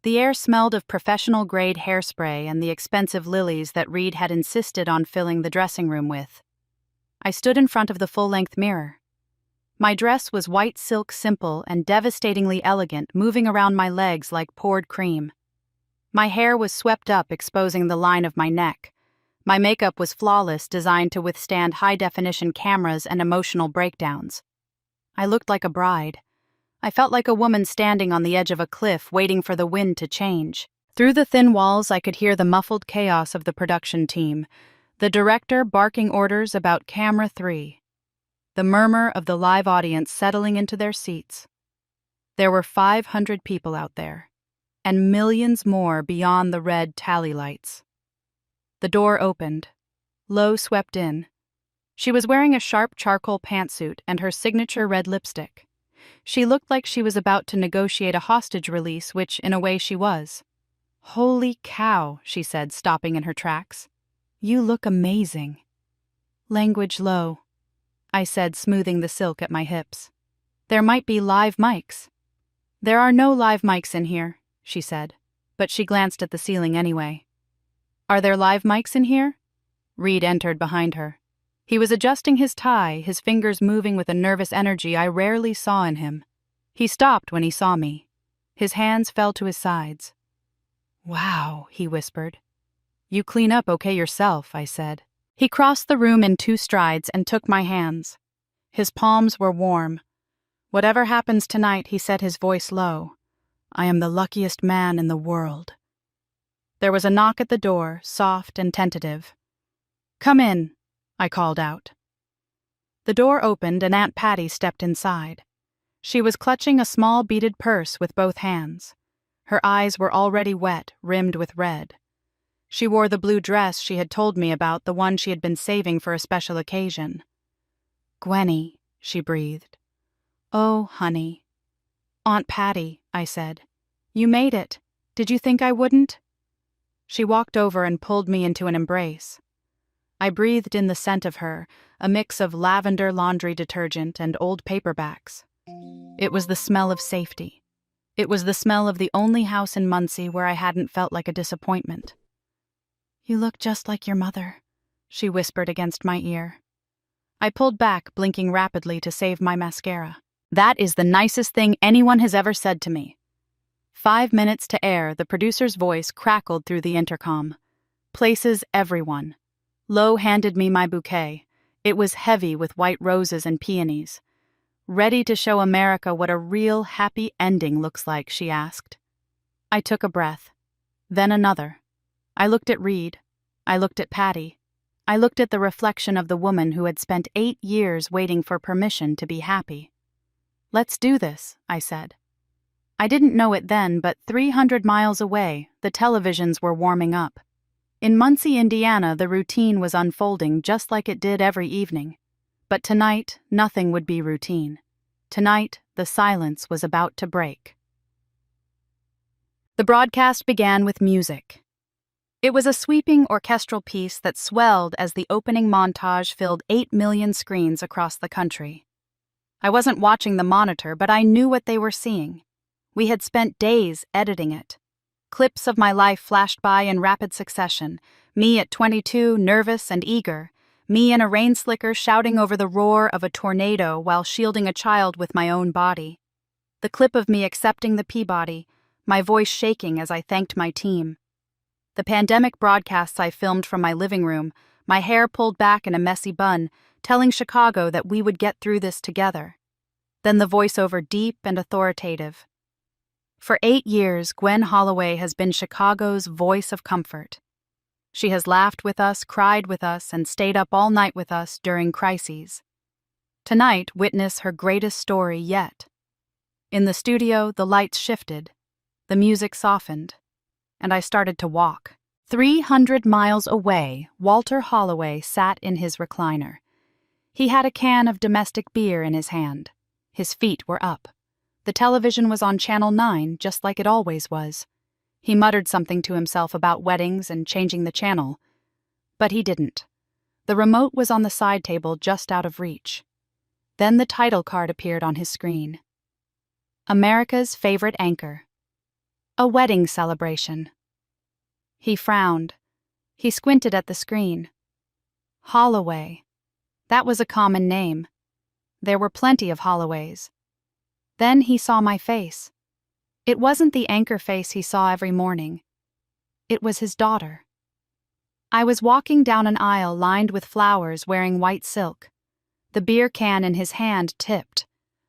The air smelled of professional-grade hairspray and the expensive lilies that Reed had insisted on filling the dressing room with. I stood in front of the full-length mirror. My dress was white silk, simple and devastatingly elegant, moving around my legs like poured cream. My hair was swept up, exposing the line of my neck. My makeup was flawless, designed to withstand high-definition cameras and emotional breakdowns. I looked like a bride. I felt like a woman standing on the edge of a cliff, waiting for the wind to change. Through the thin walls, I could hear the muffled chaos of the production team, the director barking orders about camera 3, the murmur of the live audience settling into their seats. There were 500 people out there, and millions more beyond the red tally lights. The door opened. Lo swept in. She was wearing a sharp charcoal pantsuit and her signature red lipstick. She looked like she was about to negotiate a hostage release, which, in a way, she was. "Holy cow," she said, stopping in her tracks. "You look amazing." "Language low," I said, smoothing the silk at my hips. "There might be live mics." "There are no live mics in here," she said, but she glanced at the ceiling anyway. "Are there live mics in here?" Reed entered behind her. He was adjusting his tie, his fingers moving with a nervous energy I rarely saw in him. He stopped when he saw me. His hands fell to his sides. "Wow," he whispered. "You clean up okay yourself," I said. He crossed the room in 2 strides and took my hands. His palms were warm. "Whatever happens tonight," he said, his voice low, "I am the luckiest man in the world." There was a knock at the door, soft and tentative. "Come in," I called out. The door opened and Aunt Patty stepped inside. She was clutching a small beaded purse with both hands. Her eyes were already wet, rimmed with red. She wore the blue dress she had told me about, the one she had been saving for a special occasion. "Gwenny," she breathed. "Oh, honey." "Aunt Patty," I said. "You made it. Did you think I wouldn't?" She walked over and pulled me into an embrace. I breathed in the scent of her, a mix of lavender laundry detergent and old paperbacks. It was the smell of safety. It was the smell of the only house in Muncie where I hadn't felt like a disappointment. "You look just like your mother," she whispered against my ear. I pulled back, blinking rapidly to save my mascara. "That is the nicest thing anyone has ever said to me." 5 minutes to air, the producer's voice crackled through the intercom. "Places everyone." Lo handed me my bouquet. It was heavy with white roses and peonies. "Ready to show America what a real happy ending looks like?" she asked. I took a breath. Then another. I looked at Reed. I looked at Patty. I looked at the reflection of the woman who had spent 8 years waiting for permission to be happy. "Let's do this," I said. I didn't know it then, but 300 miles away, the televisions were warming up. In Muncie, Indiana, the routine was unfolding just like it did every evening. But tonight, nothing would be routine. Tonight, the silence was about to break. The broadcast began with music. It was a sweeping orchestral piece that swelled as the opening montage filled 8 million screens across the country. I wasn't watching the monitor, but I knew what they were seeing. We had spent days editing it. Clips of my life flashed by in rapid succession, me at 22, nervous and eager, me in a rain slicker shouting over the roar of a tornado while shielding a child with my own body. The clip of me accepting the Peabody, my voice shaking as I thanked my team. The pandemic broadcasts I filmed from my living room, my hair pulled back in a messy bun, telling Chicago that we would get through this together. Then the voiceover deep and authoritative. For 8 years, Gwen Holloway has been Chicago's voice of comfort. She has laughed with us, cried with us, and stayed up all night with us during crises. Tonight, witness her greatest story yet. In the studio, the lights shifted, the music softened, and I started to walk. 300 miles away, Walter Holloway sat in his recliner. He had a can of domestic beer in his hand. His feet were up. The television was on Channel 9, just like it always was. He muttered something to himself about weddings and changing the channel. But he didn't. The remote was on the side table just out of reach. Then the title card appeared on his screen. America's Favorite Anchor. A wedding celebration. He frowned. He squinted at the screen. Holloway. That was a common name. There were plenty of Holloways. Then he saw my face. It wasn't the anchor face he saw every morning. It was his daughter. I was walking down an aisle lined with flowers wearing white silk. The beer can in his hand tipped.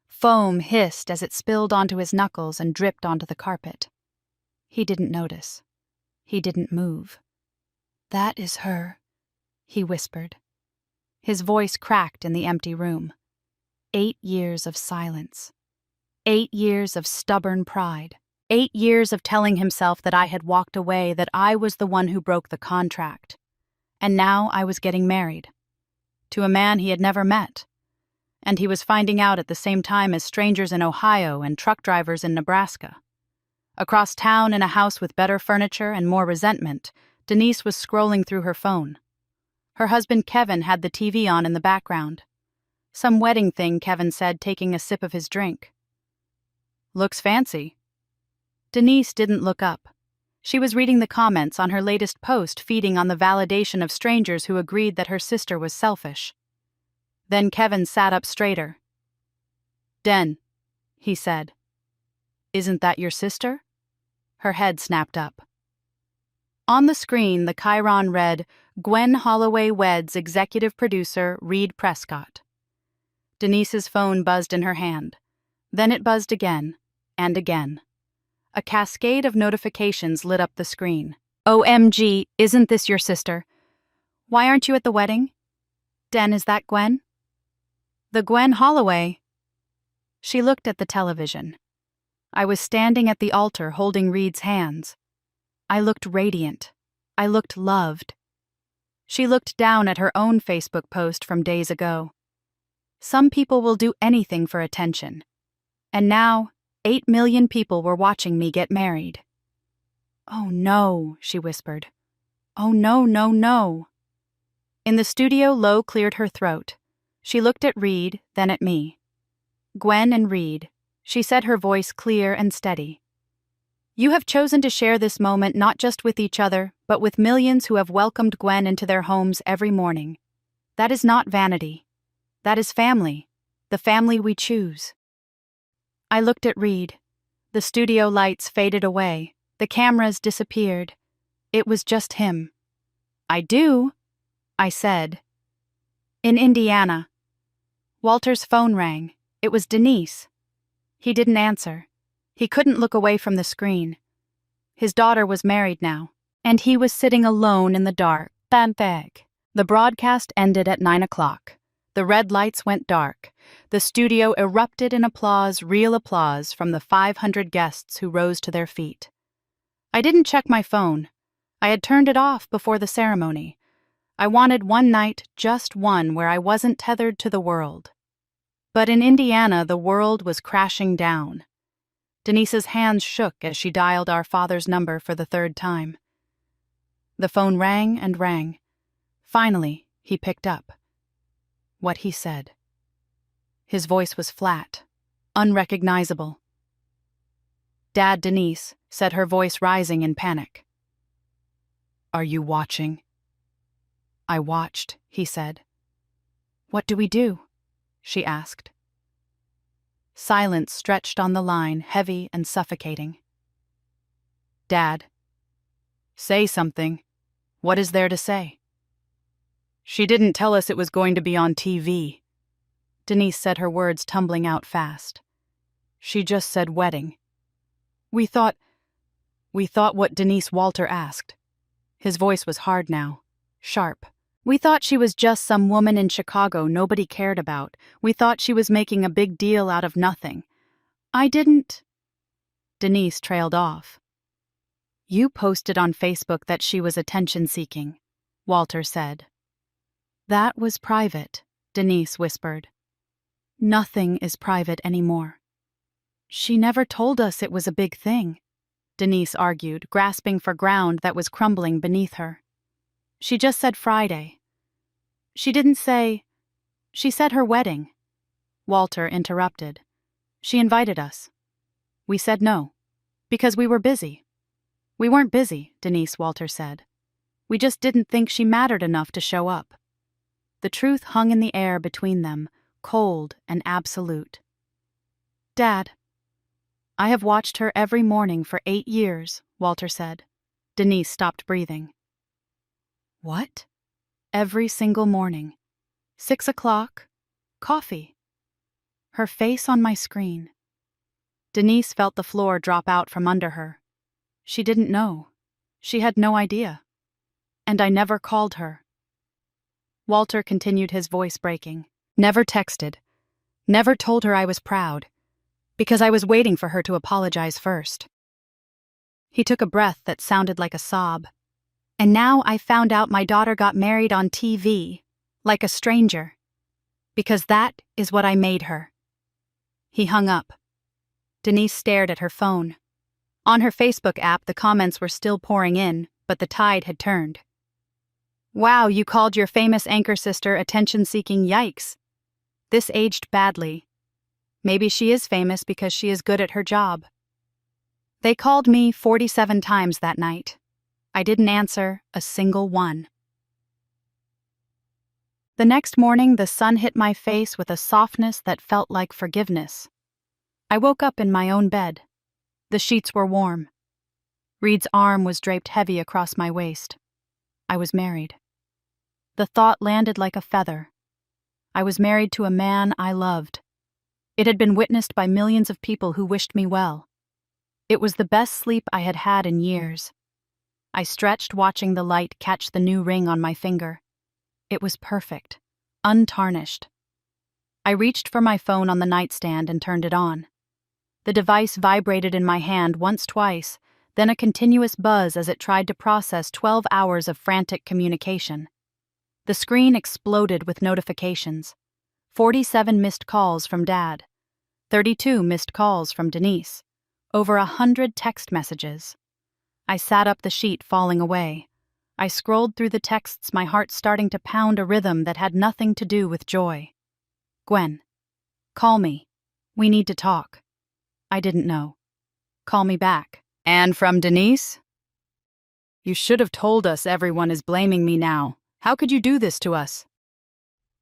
Foam hissed as it spilled onto his knuckles and dripped onto the carpet. He didn't notice. He didn't move. "That is her," he whispered. His voice cracked in the empty room. 8 years of silence. 8 years of stubborn pride. 8 years of telling himself that I had walked away, that I was the one who broke the contract. And now I was getting married. To a man he had never met. And he was finding out at the same time as strangers in Ohio and truck drivers in Nebraska. Across town in a house with better furniture and more resentment, Denise was scrolling through her phone. Her husband Kevin had the TV on in the background. Some wedding thing, Kevin said, taking a sip of his drink. "Looks fancy." Denise didn't look up. She was reading the comments on her latest post, feeding on the validation of strangers who agreed that her sister was selfish. Then Kevin sat up straighter. "Den," he said. "Isn't that your sister?" Her head snapped up. On the screen, the chyron read, "Gwen Holloway weds executive producer Reed Prescott." Denise's phone buzzed in her hand. Then it buzzed again, and again. A cascade of notifications lit up the screen. "OMG, isn't this your sister? Why aren't you at the wedding? Den, is that Gwen? The Gwen Holloway?" She looked at the television. I was standing at the altar holding Reed's hands. I looked radiant. I looked loved. She looked down at her own Facebook post from days ago. Some people will do anything for attention. And now, 8 million people were watching me get married. "Oh no," she whispered. "Oh no, no, no." In the studio, Lo cleared her throat. She looked at Reed, then at me. "Gwen and Reed," she said, her voice clear and steady. "You have chosen to share this moment not just with each other, but with millions who have welcomed Gwen into their homes every morning. That is not vanity. That is family, the family we choose." I looked at Reed. The studio lights faded away. The cameras disappeared. It was just him. "I do," I said. "In Indiana." Walter's phone rang. It was Denise. He didn't answer. He couldn't look away from the screen. His daughter was married now, and he was sitting alone in the dark. The broadcast ended at 9 o'clock. The red lights went dark. The studio erupted in applause, real applause, from the 500 guests who rose to their feet. I didn't check my phone. I had turned it off before the ceremony. I wanted one night, just one, where I wasn't tethered to the world. But in Indiana, the world was crashing down. Denise's hands shook as she dialed our father's number for the 3rd time. The phone rang and rang. Finally, he picked up. What he said. His voice was flat, unrecognizable. "Dad, Denise," said her voice rising in panic. "Are you watching?" "I watched," he said. "What do we do?" she asked. Silence stretched on the line, heavy and suffocating. "Dad, say something. What is there to say?" "She didn't tell us it was going to be on TV." Denise said, her words tumbling out fast. "She just said wedding. We thought what Denise Walter asked." His voice was hard now, sharp. "We thought she was just some woman in Chicago nobody cared about. We thought she was making a big deal out of nothing. I didn't. Denise trailed off. You posted on Facebook that she was attention-seeking, Walter said. That was private, Denise whispered. Nothing is private anymore. She never told us it was a big thing, Denise argued, grasping for ground that was crumbling beneath her. She just said Friday. She didn't say... She said her wedding. Walter interrupted. She invited us. We said no, because we were busy. We weren't busy, Denise, Walter said. We just didn't think she mattered enough to show up. The truth hung in the air between them, cold and absolute. Dad, I have watched her every morning for 8 years, Walter said. Denise stopped breathing. What? Every single morning. 6 o'clock, coffee. Her face on my screen. Denise felt the floor drop out from under her. She didn't know. She had no idea. And I never called her. Walter continued, his voice breaking. Never texted. Never told her I was proud. Because I was waiting for her to apologize first. He took a breath that sounded like a sob. And now I found out my daughter got married on TV, like a stranger. Because that is what I made her. He hung up. Denise stared at her phone. On her Facebook app, the comments were still pouring in, but the tide had turned. Wow, you called your famous anchor sister attention-seeking, yikes. This aged badly. Maybe she is famous because she is good at her job. They called me 47 times that night. I didn't answer a single one. The next morning, the sun hit my face with a softness that felt like forgiveness. I woke up in my own bed. The sheets were warm. Reed's arm was draped heavy across my waist. I was married. The thought landed like a feather. I was married to a man I loved. It had been witnessed by millions of people who wished me well. It was the best sleep I had had in years. I stretched, watching the light catch the new ring on my finger. It was perfect, untarnished. I reached for my phone on the nightstand and turned it on. The device vibrated in my hand twice, then a continuous buzz as it tried to process 12 hours of frantic communication. The screen exploded with notifications. 47 missed calls from Dad. 32 missed calls from Denise. Over 100 text messages. I sat up, the sheet falling away. I scrolled through the texts, my heart starting to pound a rhythm that had nothing to do with joy. Gwen. Call me. We need to talk. I didn't know. Call me back. And from Denise? You should have told us. Everyone is blaming me now. How could you do this to us?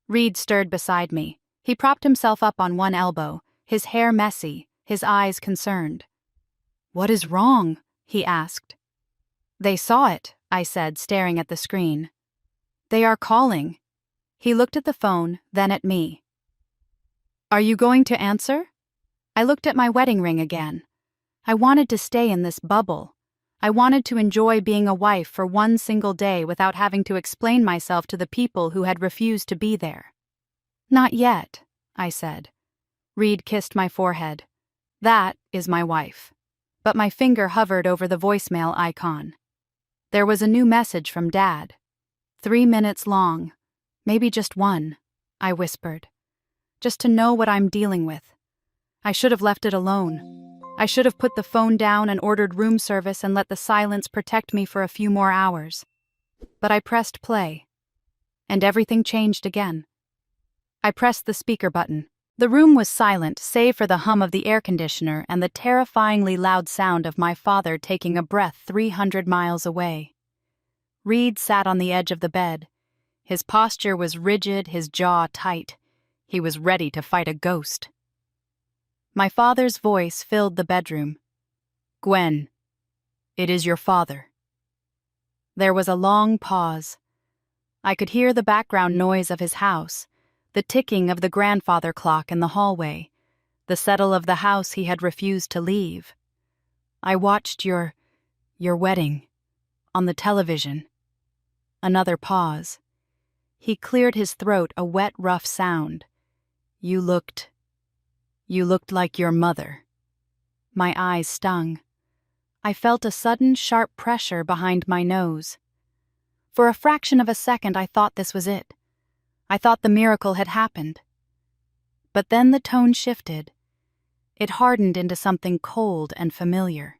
Reed stirred beside me. He propped himself up on one elbow, his hair messy, his eyes concerned. What is wrong? He asked. They saw it, I said, staring at the screen. They are calling. He looked at the phone, then at me. Are you going to answer? I looked at my wedding ring again. I wanted to stay in this bubble. I wanted to enjoy being a wife for one single day without having to explain myself to the people who had refused to be there. Not yet, I said. Reed kissed my forehead. That is my wife. But my finger hovered over the voicemail icon. There was a new message from Dad. 3 minutes long. Maybe just one, I whispered. Just to know what I'm dealing with. I should have left it alone. I should have put the phone down and ordered room service and let the silence protect me for a few more hours. But I pressed play. And everything changed again. I pressed the speaker button. The room was silent, save for the hum of the air conditioner and the terrifyingly loud sound of my father taking a breath 300 miles away. Reed sat on the edge of the bed. His posture was rigid, his jaw tight. He was ready to fight a ghost. My father's voice filled the bedroom. Gwen, it is your father. There was a long pause. I could hear the background noise of his house, the ticking of the grandfather clock in the hallway, the settle of the house he had refused to leave. I watched your wedding, on the television. Another pause. He cleared his throat, a wet, rough sound. You looked like your mother. My eyes stung. I felt a sudden, sharp pressure behind my nose. For a fraction of a second, I thought this was it. I thought the miracle had happened. But then the tone shifted. It hardened into something cold and familiar.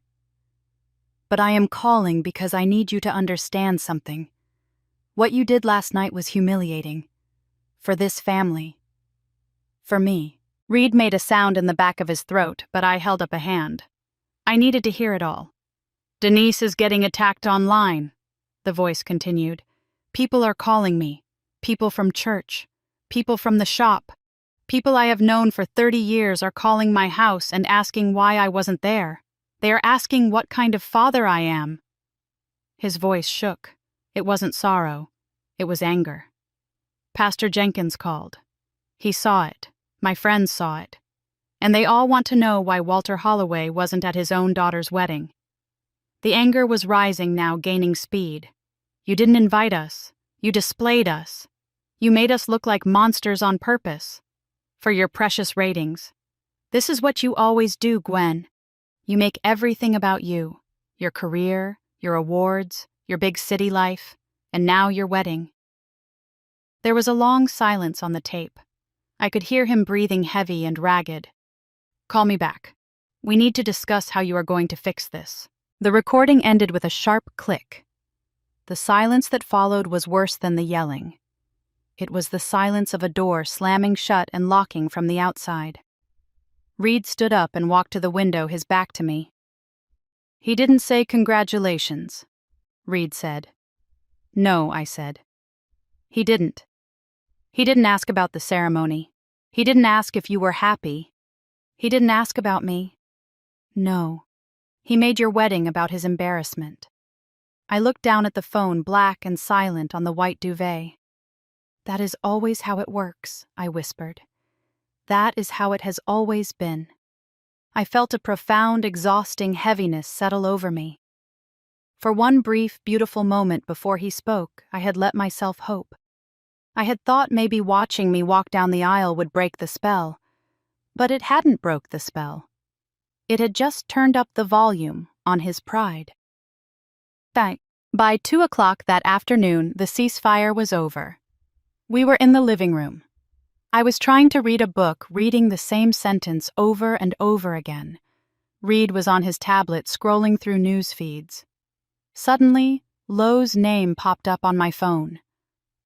But I am calling because I need you to understand something. What you did last night was humiliating. For this family. For me. Reed made a sound in the back of his throat, but I held up a hand. I needed to hear it all. Denise is getting attacked online, the voice continued. People are calling me. People from church. People from the shop. People I have known for 30 years are calling my house and asking why I wasn't there. They are asking what kind of father I am. His voice shook. It wasn't sorrow. It was anger. Pastor Jenkins called. He saw it. My friends saw it. And they all want to know why Walter Holloway wasn't at his own daughter's wedding. The anger was rising now, gaining speed. You didn't invite us. You displayed us. You made us look like monsters on purpose. For your precious ratings. This is what you always do, Gwen. You make everything about you. Your career, your awards, your big city life, and now your wedding. There was a long silence on the tape. I could hear him breathing heavy and ragged. Call me back. We need to discuss how you are going to fix this. The recording ended with a sharp click. The silence that followed was worse than the yelling. It was the silence of a door slamming shut and locking from the outside. Reed stood up and walked to the window, his back to me. He didn't say congratulations, Reed said. No, I said. He didn't. He didn't ask about the ceremony. He didn't ask if you were happy. He didn't ask about me. No. He made your wedding about his embarrassment. I looked down at the phone, black and silent on the white duvet. That is always how it works, I whispered. That is how it has always been. I felt a profound, exhausting heaviness settle over me. For one brief, beautiful moment before he spoke, I had let myself hope. I had thought maybe watching me walk down the aisle would break the spell. But it hadn't broke the spell. It had just turned up the volume on his pride. By 2 o'clock that afternoon, the ceasefire was over. We were in the living room. I was trying to read a book, reading the same sentence over and over again. Reed was on his tablet scrolling through news feeds. Suddenly, Lowe's name popped up on my phone.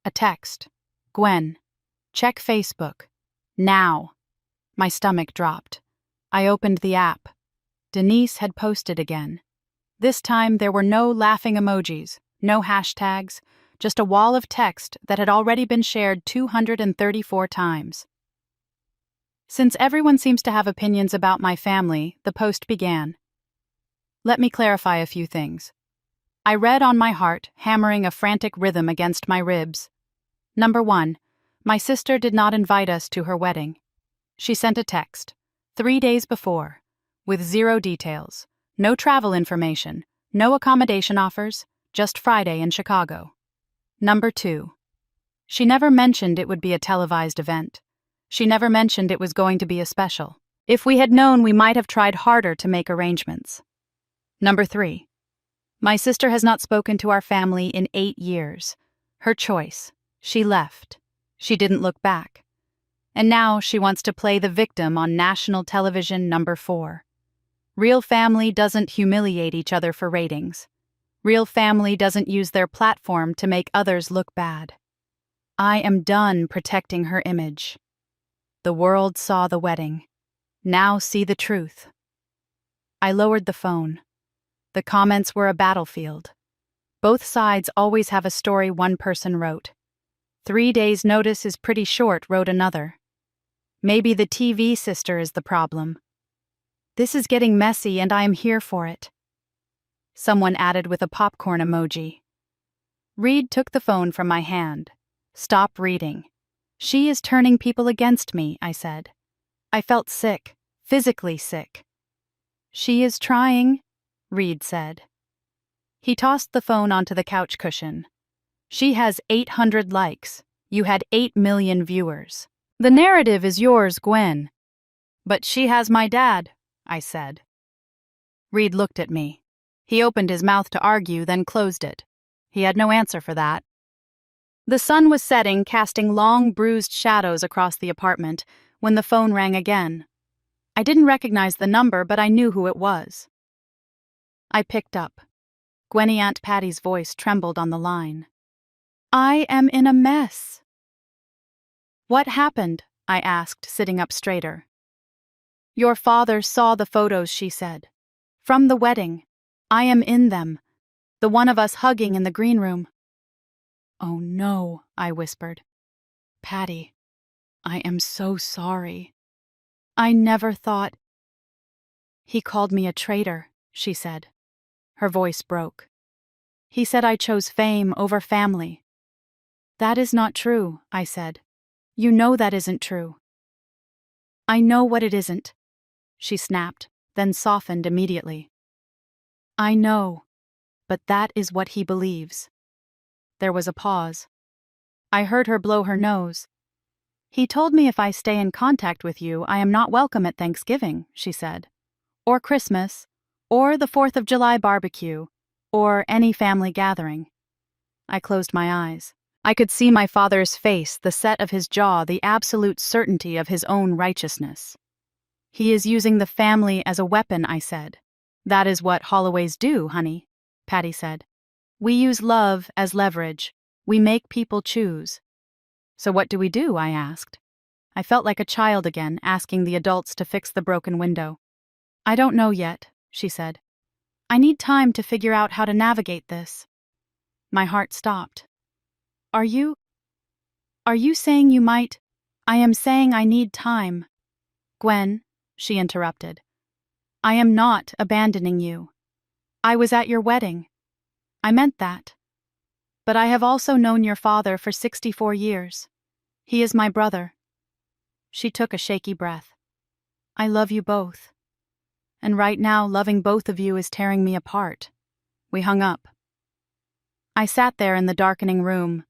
A text. Gwen. Check Facebook. Now. My stomach dropped. I opened the app. Denise had posted again. This time there were no laughing emojis, no hashtags, just a wall of text that had already been shared 234 times. Since everyone seems to have opinions about my family, the post began. Let me clarify a few things. I read on my heart, hammering a frantic rhythm against my ribs. Number 1, my sister did not invite us to her wedding. She sent a text, 3 days before, with 0 details, no travel information, no accommodation offers, just Friday in Chicago. Number 2, she never mentioned it would be a televised event. She never mentioned it was going to be a special. If we had known, we might have tried harder to make arrangements. Number 3, my sister has not spoken to our family in 8 years. Her choice. She left. She didn't look back. And now she wants to play the victim on national television. Number 4. Real family doesn't humiliate each other for ratings. Real family doesn't use their platform to make others look bad. I am done protecting her image. The world saw the wedding. Now see the truth. I lowered the phone. The comments were a battlefield. Both sides always have a story one person wrote. 3 days' notice is pretty short, wrote another. Maybe the TV sister is the problem. This is getting messy and I am here for it. Someone added with a popcorn emoji. Reed took the phone from my hand. Stop reading. She is turning people against me, I said. I felt sick, physically sick. She is trying, Reed said. He tossed the phone onto the couch cushion. She has 800 likes. You had 8 million viewers. The narrative is yours, Gwen. But she has my dad, I said. Reed looked at me. He opened his mouth to argue, then closed it. He had no answer for that. The sun was setting, casting long, bruised shadows across the apartment, when the phone rang again. I didn't recognize the number, but I knew who it was. I picked up. Gwenny Aunt Patty's voice trembled on the line. "I am in a mess." "What happened?" I asked, sitting up straighter. "Your father saw the photos," she said. "From the wedding. I am in them. The one of us hugging in the green room." "Oh no," I whispered. "Patty, I am so sorry. I never thought—" "He called me a traitor," she said. Her voice broke. "He said I chose fame over family." "That is not true," I said. "You know that isn't true." "I know what it isn't," she snapped, then softened immediately. "I know, but that is what he believes." There was a pause. I heard her blow her nose. "He told me if I stay in contact with you, I am not welcome at Thanksgiving," she said. "Or Christmas, or the 4th of July barbecue, or any family gathering." I closed my eyes. I could see my father's face, the set of his jaw, the absolute certainty of his own righteousness. "He is using the family as a weapon," I said. "That is what Holloways do, honey," Patty said. "We use love as leverage. We make people choose." "So what do we do?" I asked. I felt like a child again, asking the adults to fix the broken window. "I don't know yet," she said. "I need time to figure out how to navigate this." My heart stopped. Are you saying you might? I am saying I need time." "Gwen," she interrupted, "I am not abandoning you. I was at your wedding. I meant that. But I have also known your father for 64 years. He is my brother." She took a shaky breath. "I love you both. And right now, loving both of you is tearing me apart." We hung up. I sat there in the darkening room.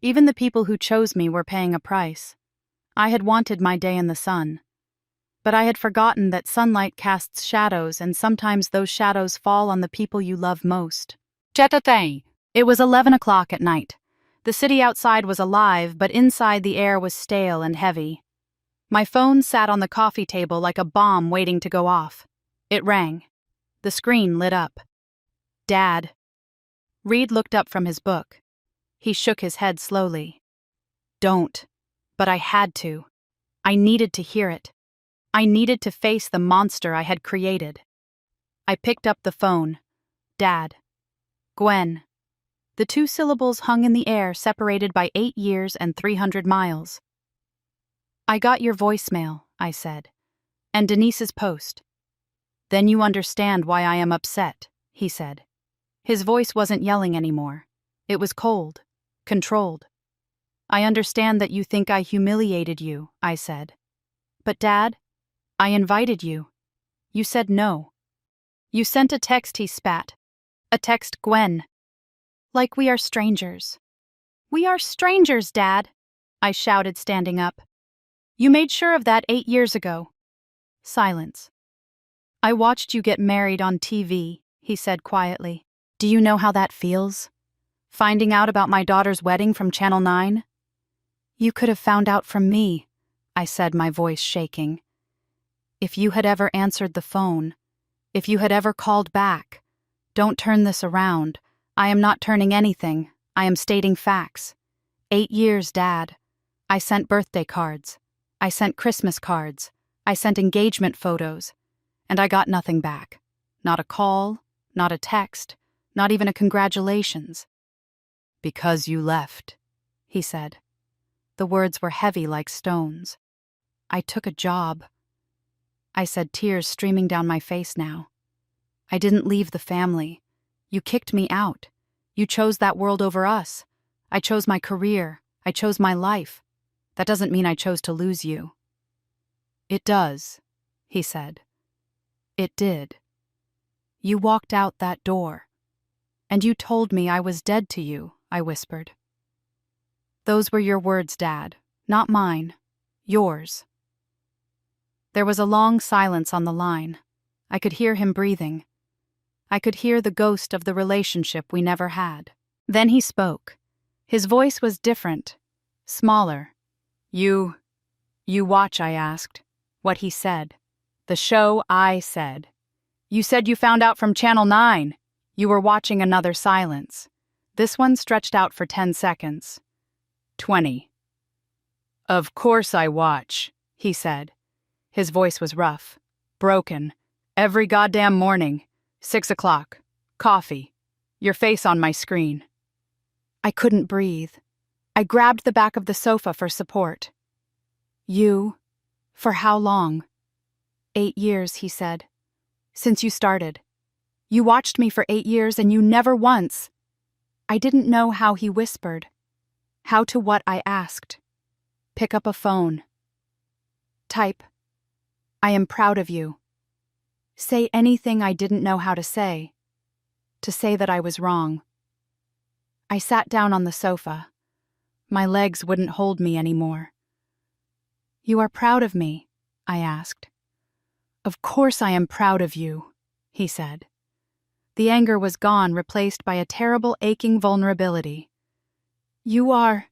Even the people who chose me were paying a price. I had wanted my day in the sun. But I had forgotten that sunlight casts shadows, and sometimes those shadows fall on the people you love most. It was 11 o'clock at night. The city outside was alive, but inside the air was stale and heavy. My phone sat on the coffee table like a bomb waiting to go off. It rang. The screen lit up. "Dad." Reed looked up from his book. He shook his head slowly. "Don't." But I had to. I needed to hear it. I needed to face the monster I had created. I picked up the phone. "Dad." "Gwen." The two syllables hung in the air, separated by 8 years and 300 miles. "I got your voicemail," I said, "and Denise's post." "Then you understand why I am upset," he said. His voice wasn't yelling anymore. It was cold, controlled. "I understand that you think I humiliated you," I said. "But Dad, I invited you. You said no. You sent a text," he spat. "A text, Gwen. Like we are strangers." "We are strangers, Dad," I shouted, standing up. "You made sure of that 8 years ago." Silence. "I watched you get married on TV," he said quietly. "Do you know how that feels? Finding out about my daughter's wedding from Channel 9? "You could have found out from me," I said, my voice shaking. "If you had ever answered the phone, if you had ever called back. Don't turn this around. I am not turning anything. I am stating facts. 8 years, Dad. I sent birthday cards. I sent Christmas cards. I sent engagement photos. And I got nothing back. Not a call, not a text, not even a congratulations." "Because you left," he said. The words were heavy like stones. "I took a job," I said, tears streaming down my face now. "I didn't leave the family. You kicked me out. You chose that world over us. I chose my career. I chose my life. That doesn't mean I chose to lose you." "It does," he said. "It did. You walked out that door. And you told me I was dead to you," I whispered. "Those were your words, Dad, not mine. Yours." There was a long silence on the line. I could hear him breathing. I could hear the ghost of the relationship we never had. Then he spoke. His voice was different, smaller. You watch, I asked. What he said. The show, I said. You said you found out from Channel 9. You were watching another silence. This one stretched out for 10 seconds. 20. Of course I watch, he said. His voice was rough, broken. Every goddamn morning. 6 o'clock. Coffee. Your face on my screen. I couldn't breathe. I grabbed the back of the sofa for support. You? For how long? 8 years, he said. Since you started. You watched me for 8 years and you never once. I didn't know how he whispered. How to what I asked. Pick up a phone. Type. I am proud of you. Say anything I didn't know how to say. To say that I was wrong. I sat down on the sofa. My legs wouldn't hold me anymore. You are proud of me? I asked. Of course I am proud of you, he said. The anger was gone, replaced by a terrible aching vulnerability. You are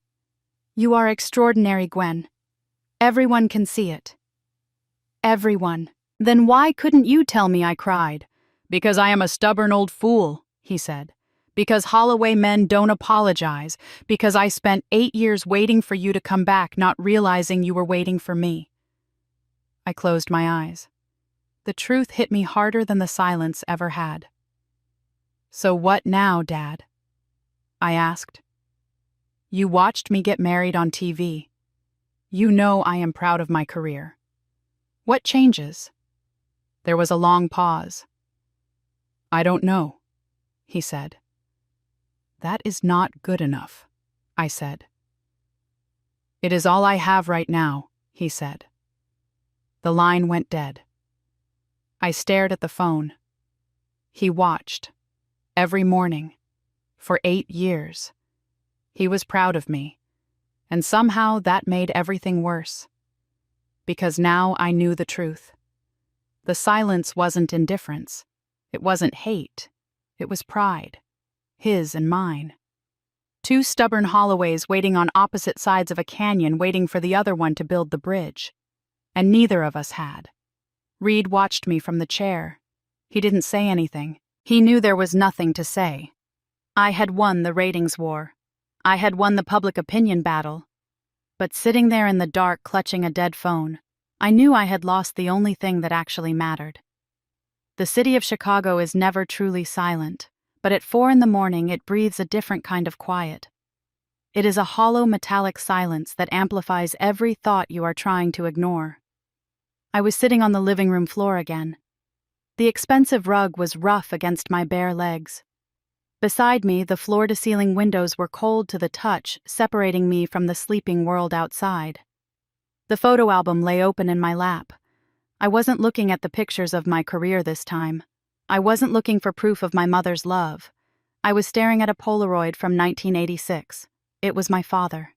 extraordinary, Gwen. Everyone can see it. Everyone. Then why couldn't you tell me? I cried. Because I am a stubborn old fool, he said. Because Holloway men don't apologize. Because I spent 8 years waiting for you to come back, not realizing you were waiting for me. I closed my eyes. The truth hit me harder than the silence ever had. So what now, Dad? I asked. You watched me get married on TV. You know I am proud of my career. What changes? There was a long pause. I don't know, he said. That is not good enough, I said. It is all I have right now, he said. The line went dead. I stared at the phone. He watched. Every morning. For 8 years. He was proud of me. And somehow that made everything worse. Because now I knew the truth. The silence wasn't indifference. It wasn't hate. It was pride. His and mine. 2 stubborn Holloways waiting on opposite sides of a canyon, waiting for the other one to build the bridge. And neither of us had. Reed watched me from the chair. He didn't say anything. He knew there was nothing to say. I had won the ratings war. I had won the public opinion battle. But sitting there in the dark clutching a dead phone, I knew I had lost the only thing that actually mattered. The city of Chicago is never truly silent, but at 4 a.m. it breathes a different kind of quiet. It is a hollow metallic silence that amplifies every thought you are trying to ignore. I was sitting on the living room floor again. The expensive rug was rough against my bare legs. Beside me, the floor-to-ceiling windows were cold to the touch, separating me from the sleeping world outside. The photo album lay open in my lap. I wasn't looking at the pictures of my career this time. I wasn't looking for proof of my mother's love. I was staring at a Polaroid from 1986. It was my father.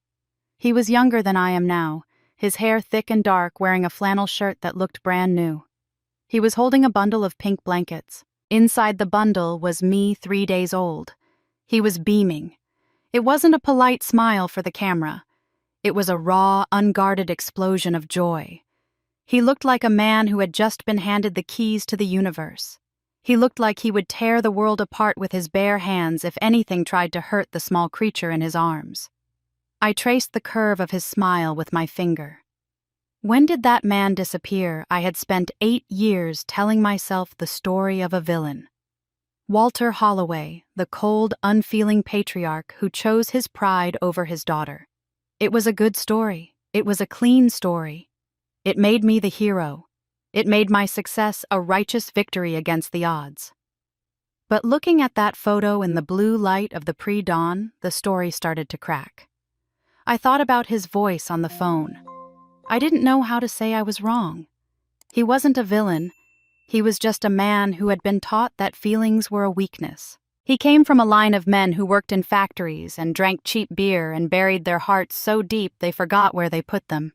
He was younger than I am now, his hair thick and dark, wearing a flannel shirt that looked brand new. He was holding a bundle of pink blankets. Inside the bundle was me 3 days old. He was beaming. It wasn't a polite smile for the camera. It was a raw, unguarded explosion of joy. He looked like a man who had just been handed the keys to the universe. He looked like he would tear the world apart with his bare hands if anything tried to hurt the small creature in his arms. I traced the curve of his smile with my finger. When did that man disappear, I had spent 8 years telling myself the story of a villain. Walter Holloway, the cold, unfeeling patriarch who chose his pride over his daughter. It was a good story. It was a clean story. It made me the hero. It made my success a righteous victory against the odds. But looking at that photo in the blue light of the pre-dawn, the story started to crack. I thought about his voice on the phone. I didn't know how to say I was wrong. He wasn't a villain. He was just a man who had been taught that feelings were a weakness. He came from a line of men who worked in factories and drank cheap beer and buried their hearts so deep they forgot where they put them.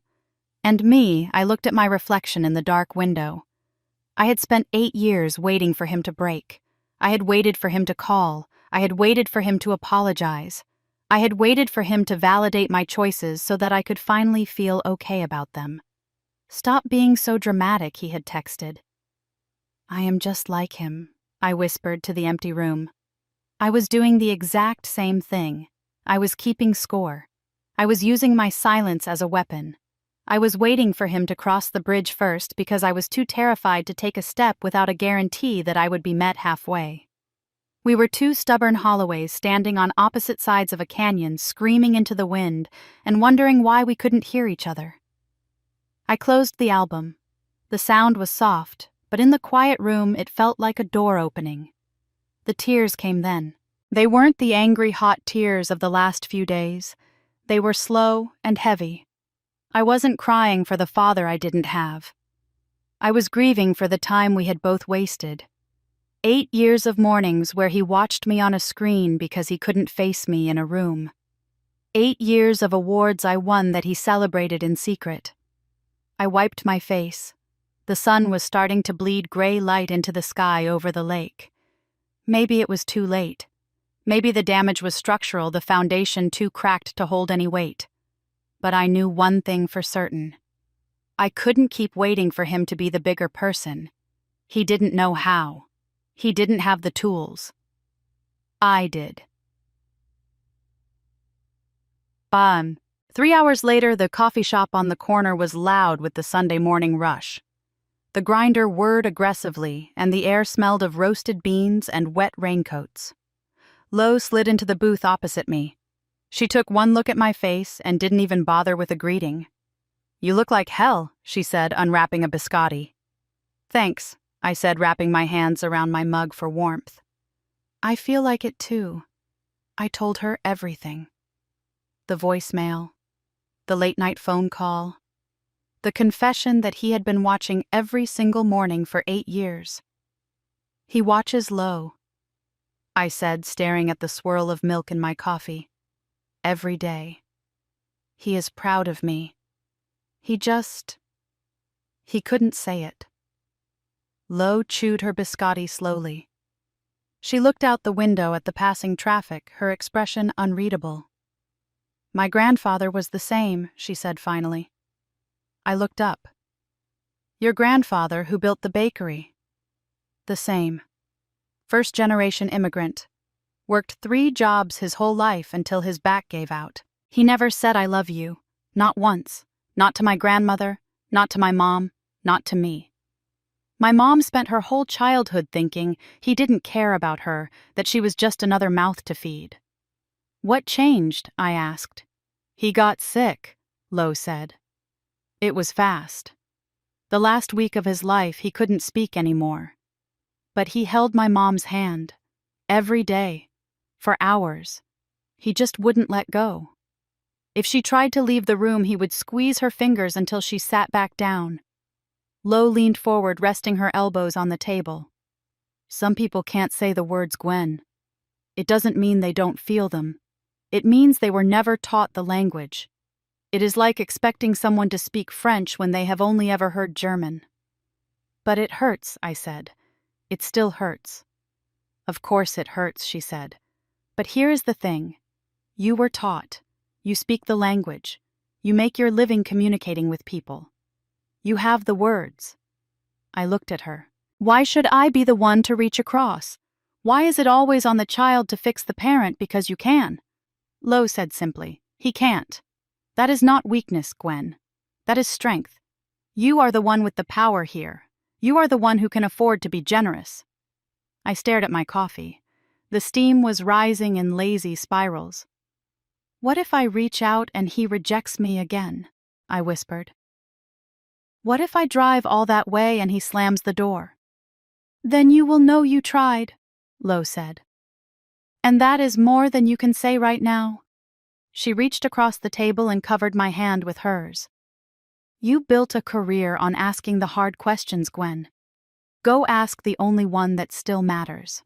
And me, I looked at my reflection in the dark window. I had spent 8 years waiting for him to break. I had waited for him to call. I had waited for him to apologize. I had waited for him to validate my choices so that I could finally feel okay about them. "Stop being so dramatic," he had texted. "I am just like him," I whispered to the empty room. I was doing the exact same thing. I was keeping score. I was using my silence as a weapon. I was waiting for him to cross the bridge first because I was too terrified to take a step without a guarantee that I would be met halfway. We were two stubborn Holloways standing on opposite sides of a canyon, screaming into the wind and wondering why we couldn't hear each other. I closed the album. The sound was soft, but in the quiet room it felt like a door opening. The tears came then. They weren't the angry, hot tears of the last few days. They were slow and heavy. I wasn't crying for the father I didn't have. I was grieving for the time we had both wasted. 8 years of mornings where he watched me on a screen because he couldn't face me in a room. 8 years of awards I won that he celebrated in secret. I wiped my face. The sun was starting to bleed gray light into the sky over the lake. Maybe it was too late. Maybe the damage was structural, the foundation too cracked to hold any weight. But I knew one thing for certain. I couldn't keep waiting for him to be the bigger person. He didn't know how. He didn't have the tools. I did. 3 hours later, the coffee shop on the corner was loud with the Sunday morning rush. The grinder whirred aggressively, and the air smelled of roasted beans and wet raincoats. Lo slid into the booth opposite me. She took one look at my face and didn't even bother with a greeting. "You look like hell," she said, unwrapping a biscotti. "Thanks," I said, wrapping my hands around my mug for warmth. "I feel like it too." I told her everything. The voicemail, the late-night phone call, the confession that he had been watching every single morning for 8 years. "He watches Lo," I said, staring at the swirl of milk in my coffee. "Every day. He is proud of me. He couldn't say it." Lo chewed her biscotti slowly. She looked out the window at the passing traffic, her expression unreadable. "My grandfather was the same," she said finally. I looked up. "Your grandfather who built the bakery?" "The same. First-generation immigrant. Worked 3 jobs his whole life until his back gave out. He never said I love you. Not once. Not to my grandmother, not to my mom, not to me. My mom spent her whole childhood thinking he didn't care about her, that she was just another mouth to feed." "What changed?" I asked. "He got sick," Lo said. "It was fast. The last week of his life he couldn't speak anymore. But he held my mom's hand. Every day. For hours. He just wouldn't let go. If she tried to leave the room, he would squeeze her fingers until she sat back down." Lo leaned forward, resting her elbows on the table. "Some people can't say the words, Gwen. It doesn't mean they don't feel them. It means they were never taught the language. It is like expecting someone to speak French when they have only ever heard German." "But it hurts," I said. "It still hurts." "Of course it hurts," she said. "But here is the thing. You were taught. You speak the language. You make your living communicating with people. You have the words." I looked at her. "Why should I be the one to reach across? Why is it always on the child to fix the parent because you can?" Lo said simply, "He can't. That is not weakness, Gwen. That is strength. You are the one with the power here. You are the one who can afford to be generous." I stared at my coffee. The steam was rising in lazy spirals. "What if I reach out and he rejects me again?" I whispered. "What if I drive all that way and he slams the door?" "Then you will know you tried," Lo said. "And that is more than you can say right now." She reached across the table and covered my hand with hers. "You built a career on asking the hard questions, Gwen. Go ask the only one that still matters."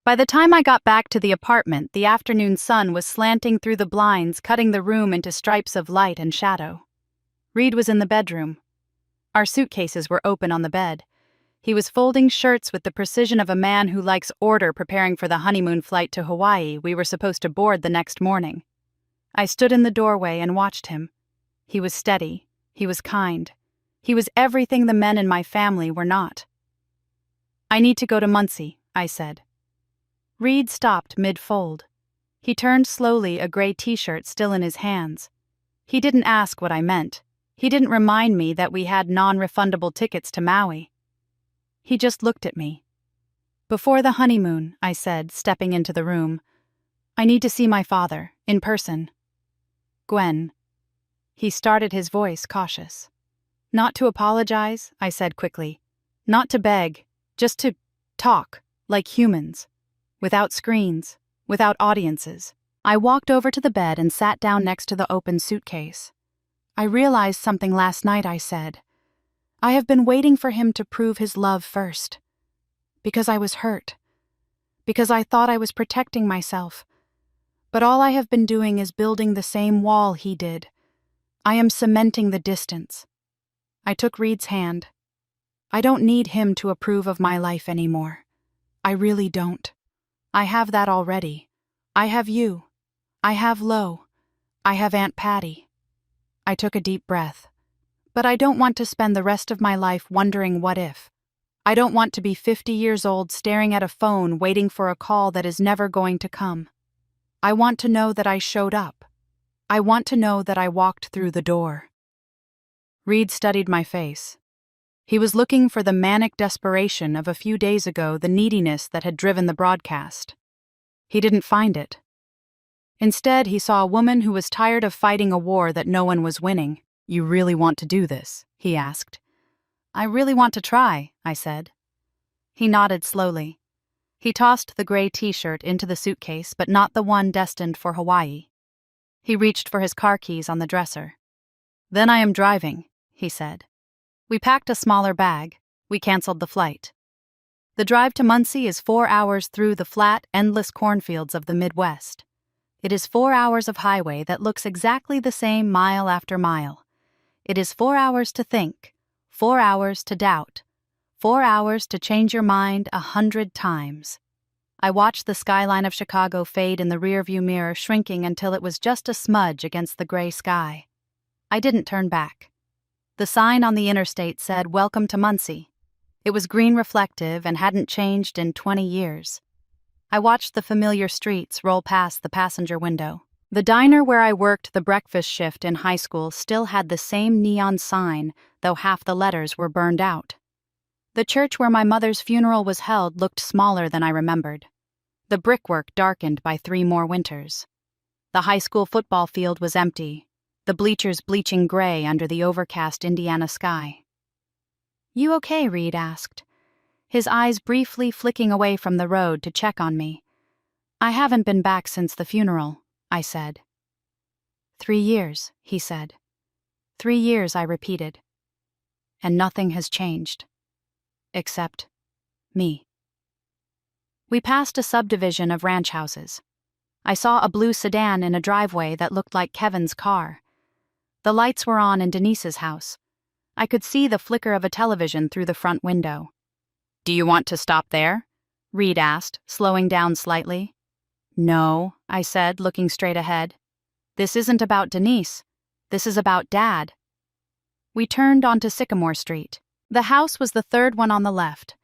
By the time I got back to the apartment, the afternoon sun was slanting through the blinds, cutting the room into stripes of light and shadow. Reed was in the bedroom. Our suitcases were open on the bed. He was folding shirts with the precision of a man who likes order, preparing for the honeymoon flight to Hawaii we were supposed to board the next morning. I stood in the doorway and watched him. He was steady. He was kind. He was everything the men in my family were not. "I need to go to Muncie," I said. Reed stopped mid-fold. He turned slowly, a gray t-shirt still in his hands. He didn't ask what I meant. He didn't remind me that we had non-refundable tickets to Maui. He just looked at me. "Before the honeymoon," I said, stepping into the room, "I need to see my father, in person." "Gwen." He started, his voice cautious. "Not to apologize," I said quickly. "Not to beg, just to talk, like humans. Without screens, without audiences." I walked over to the bed and sat down next to the open suitcase. "I realized something last night," I said. "I have been waiting for him to prove his love first. Because I was hurt. Because I thought I was protecting myself. But all I have been doing is building the same wall he did. I am cementing the distance." I took Reed's hand. "I don't need him to approve of my life anymore. I really don't. I have that already. I have you. I have Lo. I have Aunt Patty." I took a deep breath. "But I don't want to spend the rest of my life wondering what if. I don't want to be 50 years old staring at a phone waiting for a call that is never going to come. I want to know that I showed up. I want to know that I walked through the door." Reed studied my face. He was looking for the manic desperation of a few days ago, the neediness that had driven the broadcast. He didn't find it. Instead, he saw a woman who was tired of fighting a war that no one was winning. "You really want to do this?" he asked. "I really want to try," I said. He nodded slowly. He tossed the gray t-shirt into the suitcase, but not the one destined for Hawaii. He reached for his car keys on the dresser. "Then I am driving," he said. We packed a smaller bag. We canceled the flight. The drive to Muncie is 4 hours through the flat, endless cornfields of the Midwest. It is 4 hours of highway that looks exactly the same mile after mile. It is 4 hours to think, 4 hours to doubt, 4 hours to change your mind 100 times. I watched the skyline of Chicago fade in the rearview mirror, shrinking until it was just a smudge against the gray sky. I didn't turn back. The sign on the interstate said, "Welcome to Muncie." It was green, reflective, and hadn't changed in 20 years. I watched the familiar streets roll past the passenger window. The diner where I worked the breakfast shift in high school still had the same neon sign, though half the letters were burned out. The church where my mother's funeral was held looked smaller than I remembered. The brickwork darkened by 3 more winters. The high school football field was empty, the bleachers bleaching gray under the overcast Indiana sky. "You okay?" Reed asked, his eyes briefly flicking away from the road to check on me. "I haven't been back since the funeral," I said. 3 years, he said. 3 years, I repeated. And nothing has changed. Except me. We passed a subdivision of ranch houses. I saw a blue sedan in a driveway that looked like Kevin's car. The lights were on in Denise's house. I could see the flicker of a television through the front window. "Do you want to stop there?" Reed asked, slowing down slightly. "No," I said, looking straight ahead. "This isn't about Denise. This is about Dad." We turned onto Sycamore Street. The house was the third one on the left.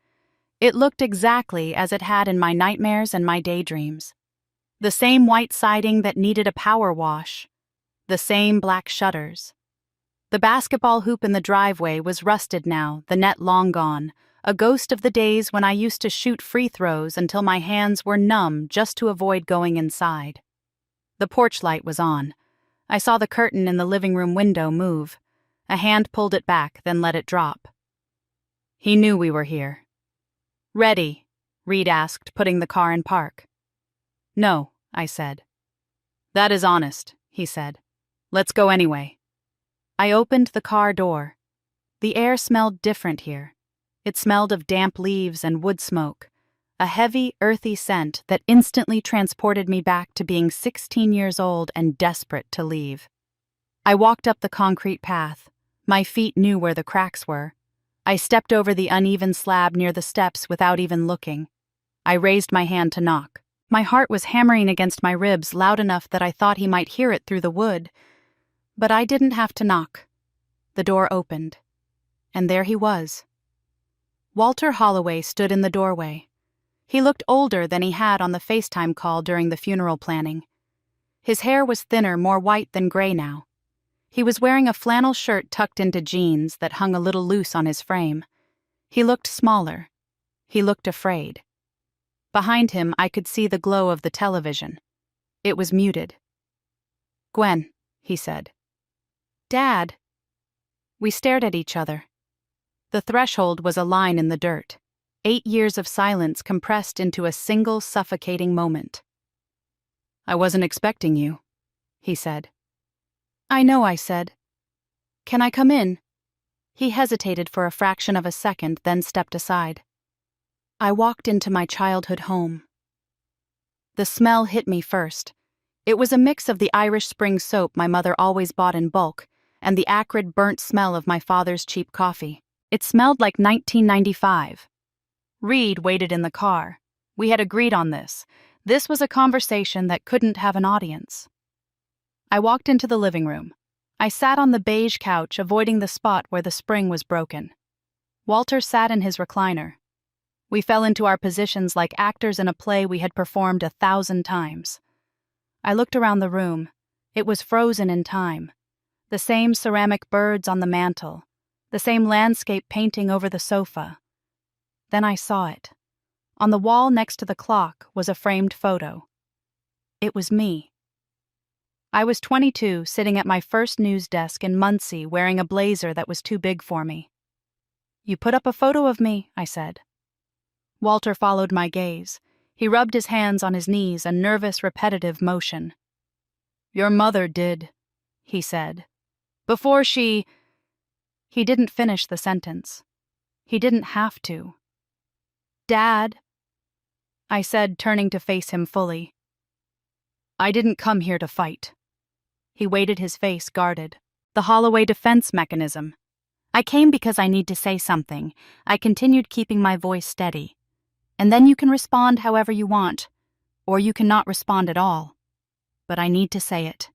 It looked exactly as it had in my nightmares and my daydreams. The same white siding that needed a power wash. The same black shutters. The basketball hoop in the driveway was rusted now, the net long gone, a ghost of the days when I used to shoot free throws until my hands were numb just to avoid going inside. The porch light was on. I saw the curtain in the living room window move. A hand pulled it back, then let it drop. He knew we were here. "Ready?" Reed asked, putting the car in park. "No," I said. "That is honest," he said. "Let's go anyway." I opened the car door. The air smelled different here. It smelled of damp leaves and wood smoke, a heavy, earthy scent that instantly transported me back to being 16 years old and desperate to leave. I walked up the concrete path. My feet knew where the cracks were. I stepped over the uneven slab near the steps without even looking. I raised my hand to knock. My heart was hammering against my ribs loud enough that I thought he might hear it through the wood. But I didn't have to knock. The door opened. And there he was. Walter Holloway stood in the doorway. He looked older than he had on the FaceTime call during the funeral planning. His hair was thinner, more white than gray now. He was wearing a flannel shirt tucked into jeans that hung a little loose on his frame. He looked smaller. He looked afraid. Behind him, I could see the glow of the television. It was muted. "Gwen," he said. "Dad." We stared at each other. The threshold was a line in the dirt. 8 years of silence compressed into a single suffocating moment. "I wasn't expecting you," he said. "I know," I said. "Can I come in?" He hesitated for a fraction of a second, then stepped aside. I walked into my childhood home. The smell hit me first. It was a mix of the Irish Spring soap my mother always bought in bulk and the acrid, burnt smell of my father's cheap coffee. It smelled like 1995. Reed waited in the car. We had agreed on this. This was a conversation that couldn't have an audience. I walked into the living room. I sat on the beige couch, avoiding the spot where the spring was broken. Walter sat in his recliner. We fell into our positions like actors in a play we had performed 1,000 times. I looked around the room. It was frozen in time. The same ceramic birds on the mantel. The same landscape painting over the sofa. Then I saw it. On the wall next to the clock was a framed photo. It was me. I was 22, sitting at my first news desk in Muncie, wearing a blazer that was too big for me. "You put up a photo of me," I said. Walter followed my gaze. He rubbed his hands on his knees, a nervous, repetitive motion. "Your mother did," he said. "Before she—" He didn't finish the sentence. He didn't have to. "Dad," I said, turning to face him fully. "I didn't come here to fight." He weighted his face, guarded. "The Holloway defense mechanism. I came because I need to say something." I continued, keeping my voice steady. "And then you can respond however you want, or you can not respond at all. But I need to say it."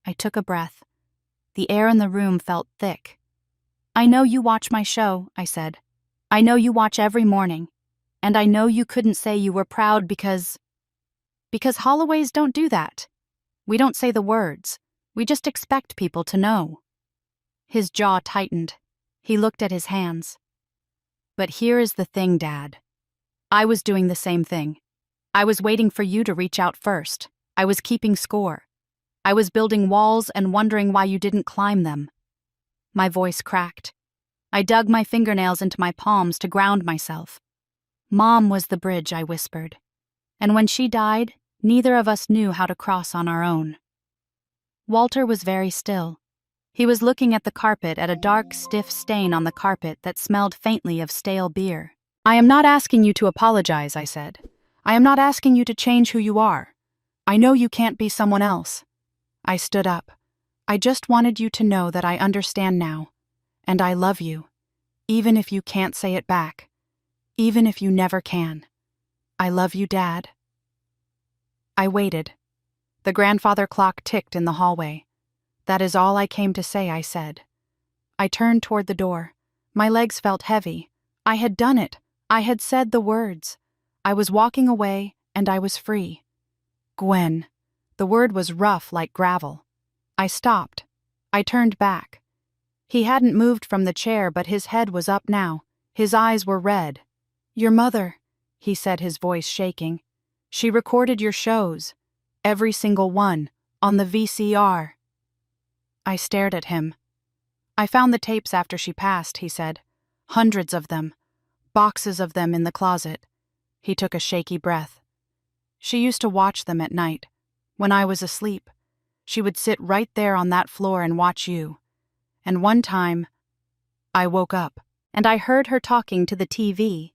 I took a breath. The air in the room felt thick. "I know you watch my show," I said. "I know you watch every morning. And I know you couldn't say you were proud because Holloways don't do that. We don't say the words. We just expect people to know." His jaw tightened. He looked at his hands. "But here is the thing, Dad. I was doing the same thing. I was waiting for you to reach out first. I was keeping score. I was building walls and wondering why you didn't climb them." My voice cracked. I dug my fingernails into my palms to ground myself. "Mom was the bridge," I whispered. "And when she died, neither of us knew how to cross on our own." Walter was very still. He was looking at the carpet, at a dark, stiff stain on the carpet that smelled faintly of stale beer. "I am not asking you to apologize," I said. "I am not asking you to change who you are. I know you can't be someone else." I stood up. "I just wanted you to know that I understand now. And I love you. Even if you can't say it back. Even if you never can. I love you, Dad." I waited. The grandfather clock ticked in the hallway. "That is all I came to say," I said. I turned toward the door. My legs felt heavy. I had done it. I had said the words. I was walking away, and I was free. "Gwen." The word was rough like gravel. I stopped. I turned back. He hadn't moved from the chair, but his head was up now. His eyes were red. "Your mother," he said, his voice shaking. "She recorded your shows. Every single one. On the VCR." I stared at him. "I found the tapes after she passed," he said. "Hundreds of them. Boxes of them in the closet." He took a shaky breath. "She used to watch them at night. When I was asleep, she would sit right there on that floor and watch you. And one time, I woke up, and I heard her talking to the TV."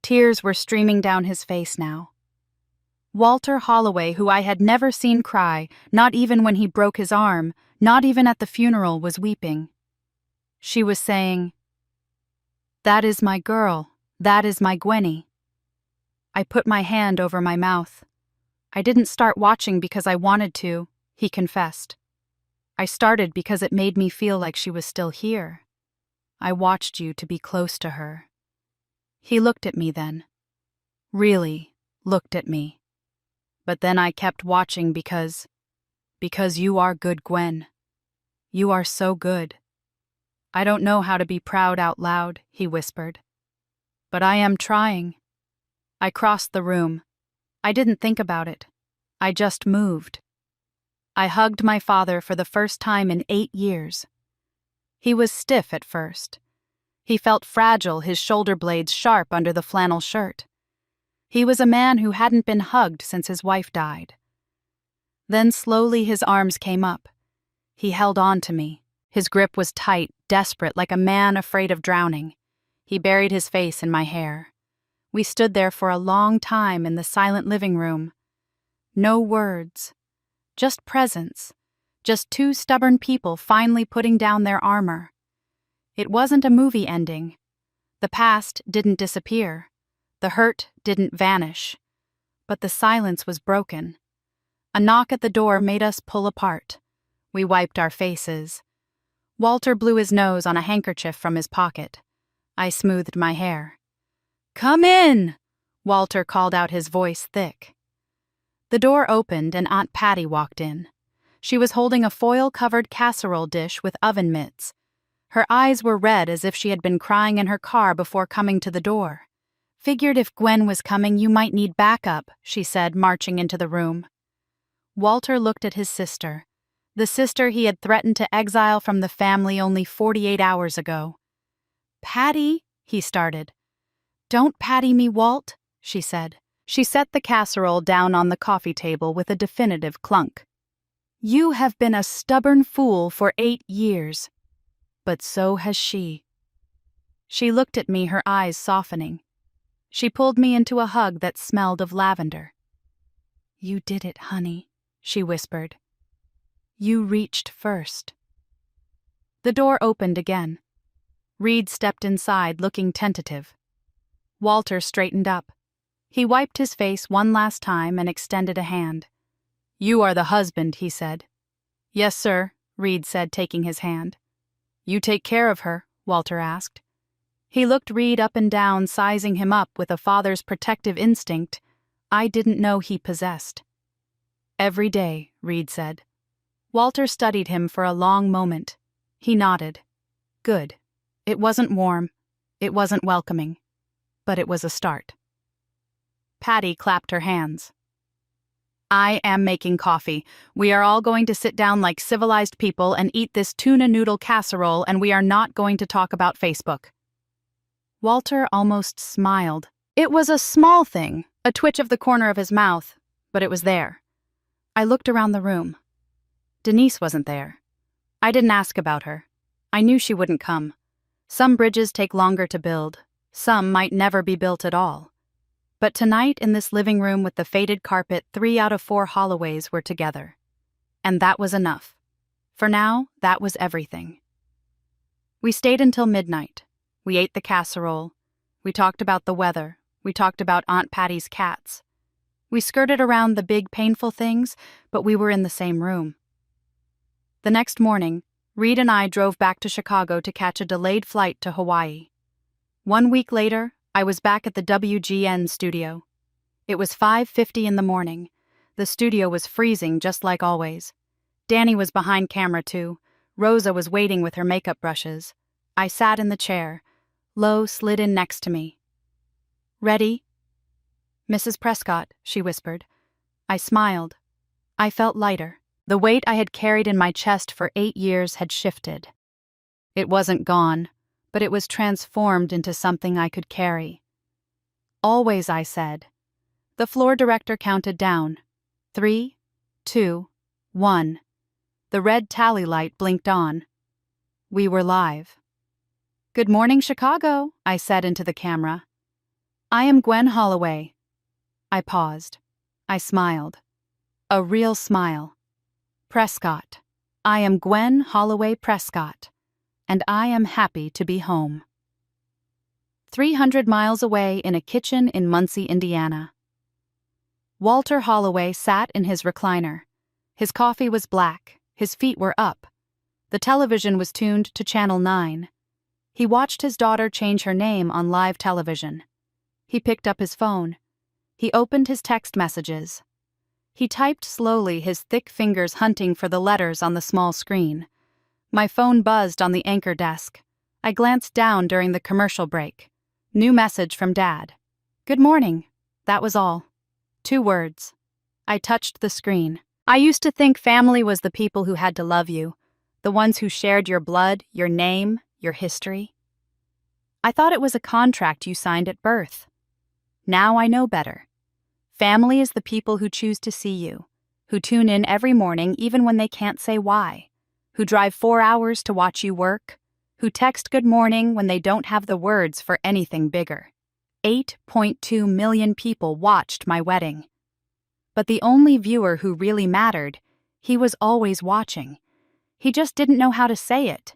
Tears were streaming down his face now. Walter Holloway, who I had never seen cry, not even when he broke his arm, not even at the funeral, was weeping. She was saying, That is my girl. That is my Gwenny. I put my hand over my mouth. I didn't start watching because I wanted to, he confessed. I started because it made me feel like she was still here. I watched you to be close to her. He looked at me then. Really looked at me. But then I kept watching because you are good, Gwen. You are so good. I don't know how to be proud out loud, he whispered. But I am trying. I crossed the room. I didn't think about it. I just moved. I hugged my father for the first time in 8 years. He was stiff at first. He felt fragile, his shoulder blades sharp under the flannel shirt. He was a man who hadn't been hugged since his wife died. Then slowly his arms came up. He held on to me. His grip was tight, desperate, like a man afraid of drowning. He buried his face in my hair. We stood there for a long time in the silent living room. No words. Just presence. Just two stubborn people finally putting down their armor. It wasn't a movie ending. The past didn't disappear. The hurt didn't vanish. But the silence was broken. A knock at the door made us pull apart. We wiped our faces. Walter blew his nose on a handkerchief from his pocket. I smoothed my hair. "Come in!" Walter called out, his voice thick. The door opened and Aunt Patty walked in. She was holding a foil-covered casserole dish with oven mitts. Her eyes were red as if she had been crying in her car before coming to the door. "Figured if Gwen was coming you might need backup," she said, marching into the room. Walter looked at his sister, the sister he had threatened to exile from the family only 48 hours ago. "Patty," he started. "Don't patty me, Walt," she said. She set the casserole down on the coffee table with a definitive clunk. "You have been a stubborn fool for 8 years. But so has she." She looked at me, her eyes softening. She pulled me into a hug that smelled of lavender. "You did it, honey," she whispered. "You reached first." The door opened again. Reed stepped inside, looking tentative. Walter straightened up. He wiped his face one last time and extended a hand. "You are the husband," he said. "Yes, sir," Reed said, taking his hand. "You take care of her?" Walter asked. He looked Reed up and down, sizing him up with a father's protective instinct I didn't know he possessed. "Every day," Reed said. Walter studied him for a long moment. He nodded. Good. It wasn't warm. It wasn't welcoming. But it was a start. Patty clapped her hands. "I am making coffee. We are all going to sit down like civilized people and eat this tuna noodle casserole, and we are not going to talk about Facebook." Walter almost smiled. It was a small thing, a twitch of the corner of his mouth, but it was there. I looked around the room. Denise wasn't there. I didn't ask about her. I knew she wouldn't come. Some bridges take longer to build. Some might never be built at all. But tonight in this living room with the faded carpet, 3 out of 4 Holloways were together. And that was enough. For now, that was everything. We stayed until midnight. We ate the casserole. We talked about the weather. We talked about Aunt Patty's cats. We skirted around the big, painful things, but we were in the same room. The next morning, Reed and I drove back to Chicago to catch a delayed flight to Hawaii. 1 week later, I was back at the WGN studio. It was 5:50 in the morning. The studio was freezing, just like always. Danny was behind camera, too. Rosa was waiting with her makeup brushes. I sat in the chair. Lo slid in next to me. "Ready?" "Mrs. Prescott," she whispered. I smiled. I felt lighter. The weight I had carried in my chest for 8 years had shifted. It wasn't gone, but it was transformed into something I could carry. "Always," I said. The floor director counted down. 3, 2, 1. The red tally light blinked on. We were live. "Good morning, Chicago," I said into the camera. "I am Gwen Holloway." I paused. I smiled. A real smile. "Prescott. I am Gwen Holloway Prescott, and I am happy to be home." 300 miles away in a kitchen in Muncie, Indiana. Walter Holloway sat in his recliner. His coffee was black, his feet were up. The television was tuned to Channel 9. He watched his daughter change her name on live television. He picked up his phone. He opened his text messages. He typed slowly, his thick fingers hunting for the letters on the small screen. My phone buzzed on the anchor desk. I glanced down during the commercial break. New message from Dad. "Good morning." That was all. 2 words. I touched the screen. I used to think family was the people who had to love you, the ones who shared your blood, your name, your history. I thought it was a contract you signed at birth. Now I know better. Family is the people who choose to see you, who tune in every morning even when they can't say why, who drive 4 hours to watch you work, who text good morning when they don't have the words for anything bigger. 8.2 million people watched my wedding. But the only viewer who really mattered, he was always watching. He just didn't know how to say it.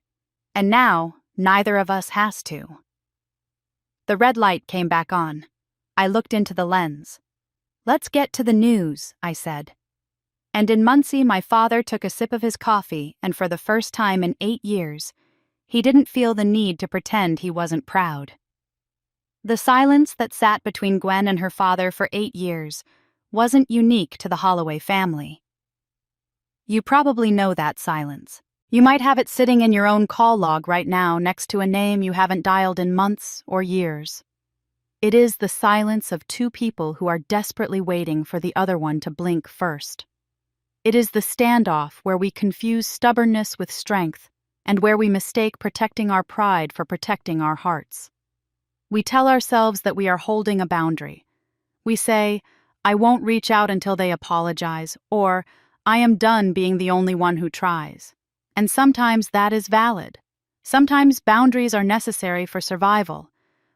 And now, neither of us has to. The red light came back on. I looked into the lens. "Let's get to the news," I said. And in Muncie, my father took a sip of his coffee, and for the first time in 8 years, he didn't feel the need to pretend he wasn't proud. The silence that sat between Gwen and her father for 8 years wasn't unique to the Holloway family. You probably know that silence. You might have it sitting in your own call log right now next to a name you haven't dialed in months or years. It is the silence of 2 people who are desperately waiting for the other one to blink first. It is the standoff where we confuse stubbornness with strength and where we mistake protecting our pride for protecting our hearts. We tell ourselves that we are holding a boundary. We say, "I won't reach out until they apologize," or "I am done being the only one who tries." And sometimes that is valid. Sometimes boundaries are necessary for survival.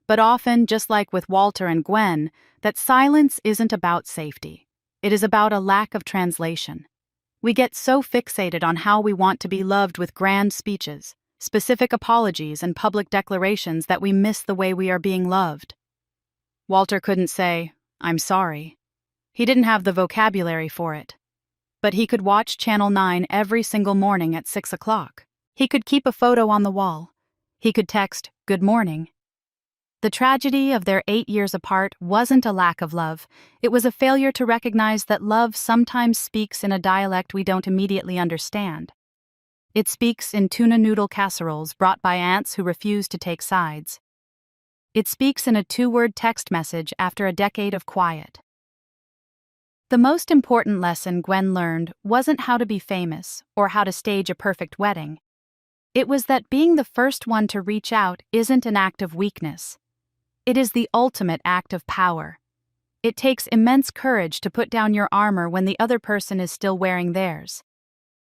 But often, just like with Walter and Gwen, that silence isn't about safety. It is about a lack of translation. We get so fixated on how we want to be loved with grand speeches, specific apologies, and public declarations that we miss the way we are being loved. Walter couldn't say, "I'm sorry." He didn't have the vocabulary for it. But he could watch Channel 9 every single morning at 6 o'clock. He could keep a photo on the wall. He could text, "Good morning." The tragedy of their 8 years apart wasn't a lack of love. It was a failure to recognize that love sometimes speaks in a dialect we don't immediately understand. It speaks in tuna noodle casseroles brought by aunts who refuse to take sides. It speaks in a 2-word text message after a decade of quiet. The most important lesson Gwen learned wasn't how to be famous or how to stage a perfect wedding. It was that being the first one to reach out isn't an act of weakness. It is the ultimate act of power. It takes immense courage to put down your armor when the other person is still wearing theirs.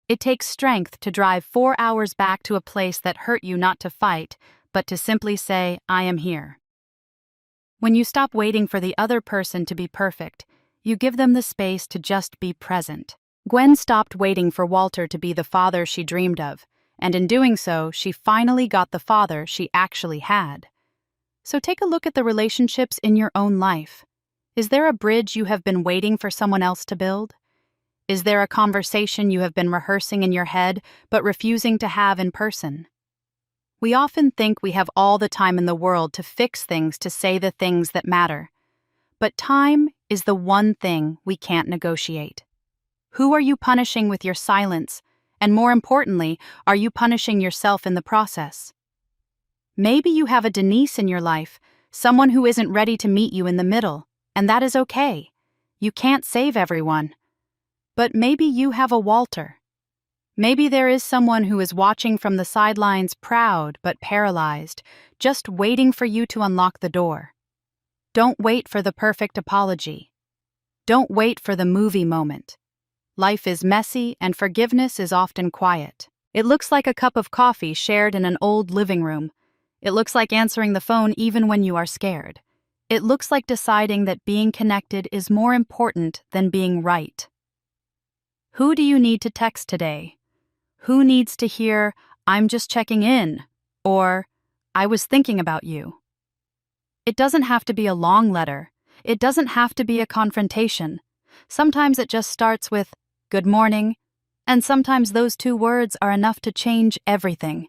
It takes strength to drive 4 hours back to a place that hurt you not to fight, but to simply say, "I am here." When you stop waiting for the other person to be perfect, you give them the space to just be present. Gwen stopped waiting for Walter to be the father she dreamed of, and in doing so, she finally got the father she actually had. So take a look at the relationships in your own life. Is there a bridge you have been waiting for someone else to build? Is there a conversation you have been rehearsing in your head but refusing to have in person? We often think we have all the time in the world to fix things, to say the things that matter. But time is the one thing we can't negotiate. Who are you punishing with your silence? And more importantly, are you punishing yourself in the process? Maybe you have a Denise in your life, someone who isn't ready to meet you in the middle, and that is okay. You can't save everyone. But maybe you have a Walter. Maybe there is someone who is watching from the sidelines, proud but paralyzed, just waiting for you to unlock the door. Don't wait for the perfect apology. Don't wait for the movie moment. Life is messy and forgiveness is often quiet. It looks like a cup of coffee shared in an old living room. It looks like answering the phone even when you are scared. It looks like deciding that being connected is more important than being right. Who do you need to text today? Who needs to hear, "I'm just checking in," or "I was thinking about you"? It doesn't have to be a long letter. It doesn't have to be a confrontation. Sometimes it just starts with, "Good morning," and sometimes those two words are enough to change everything.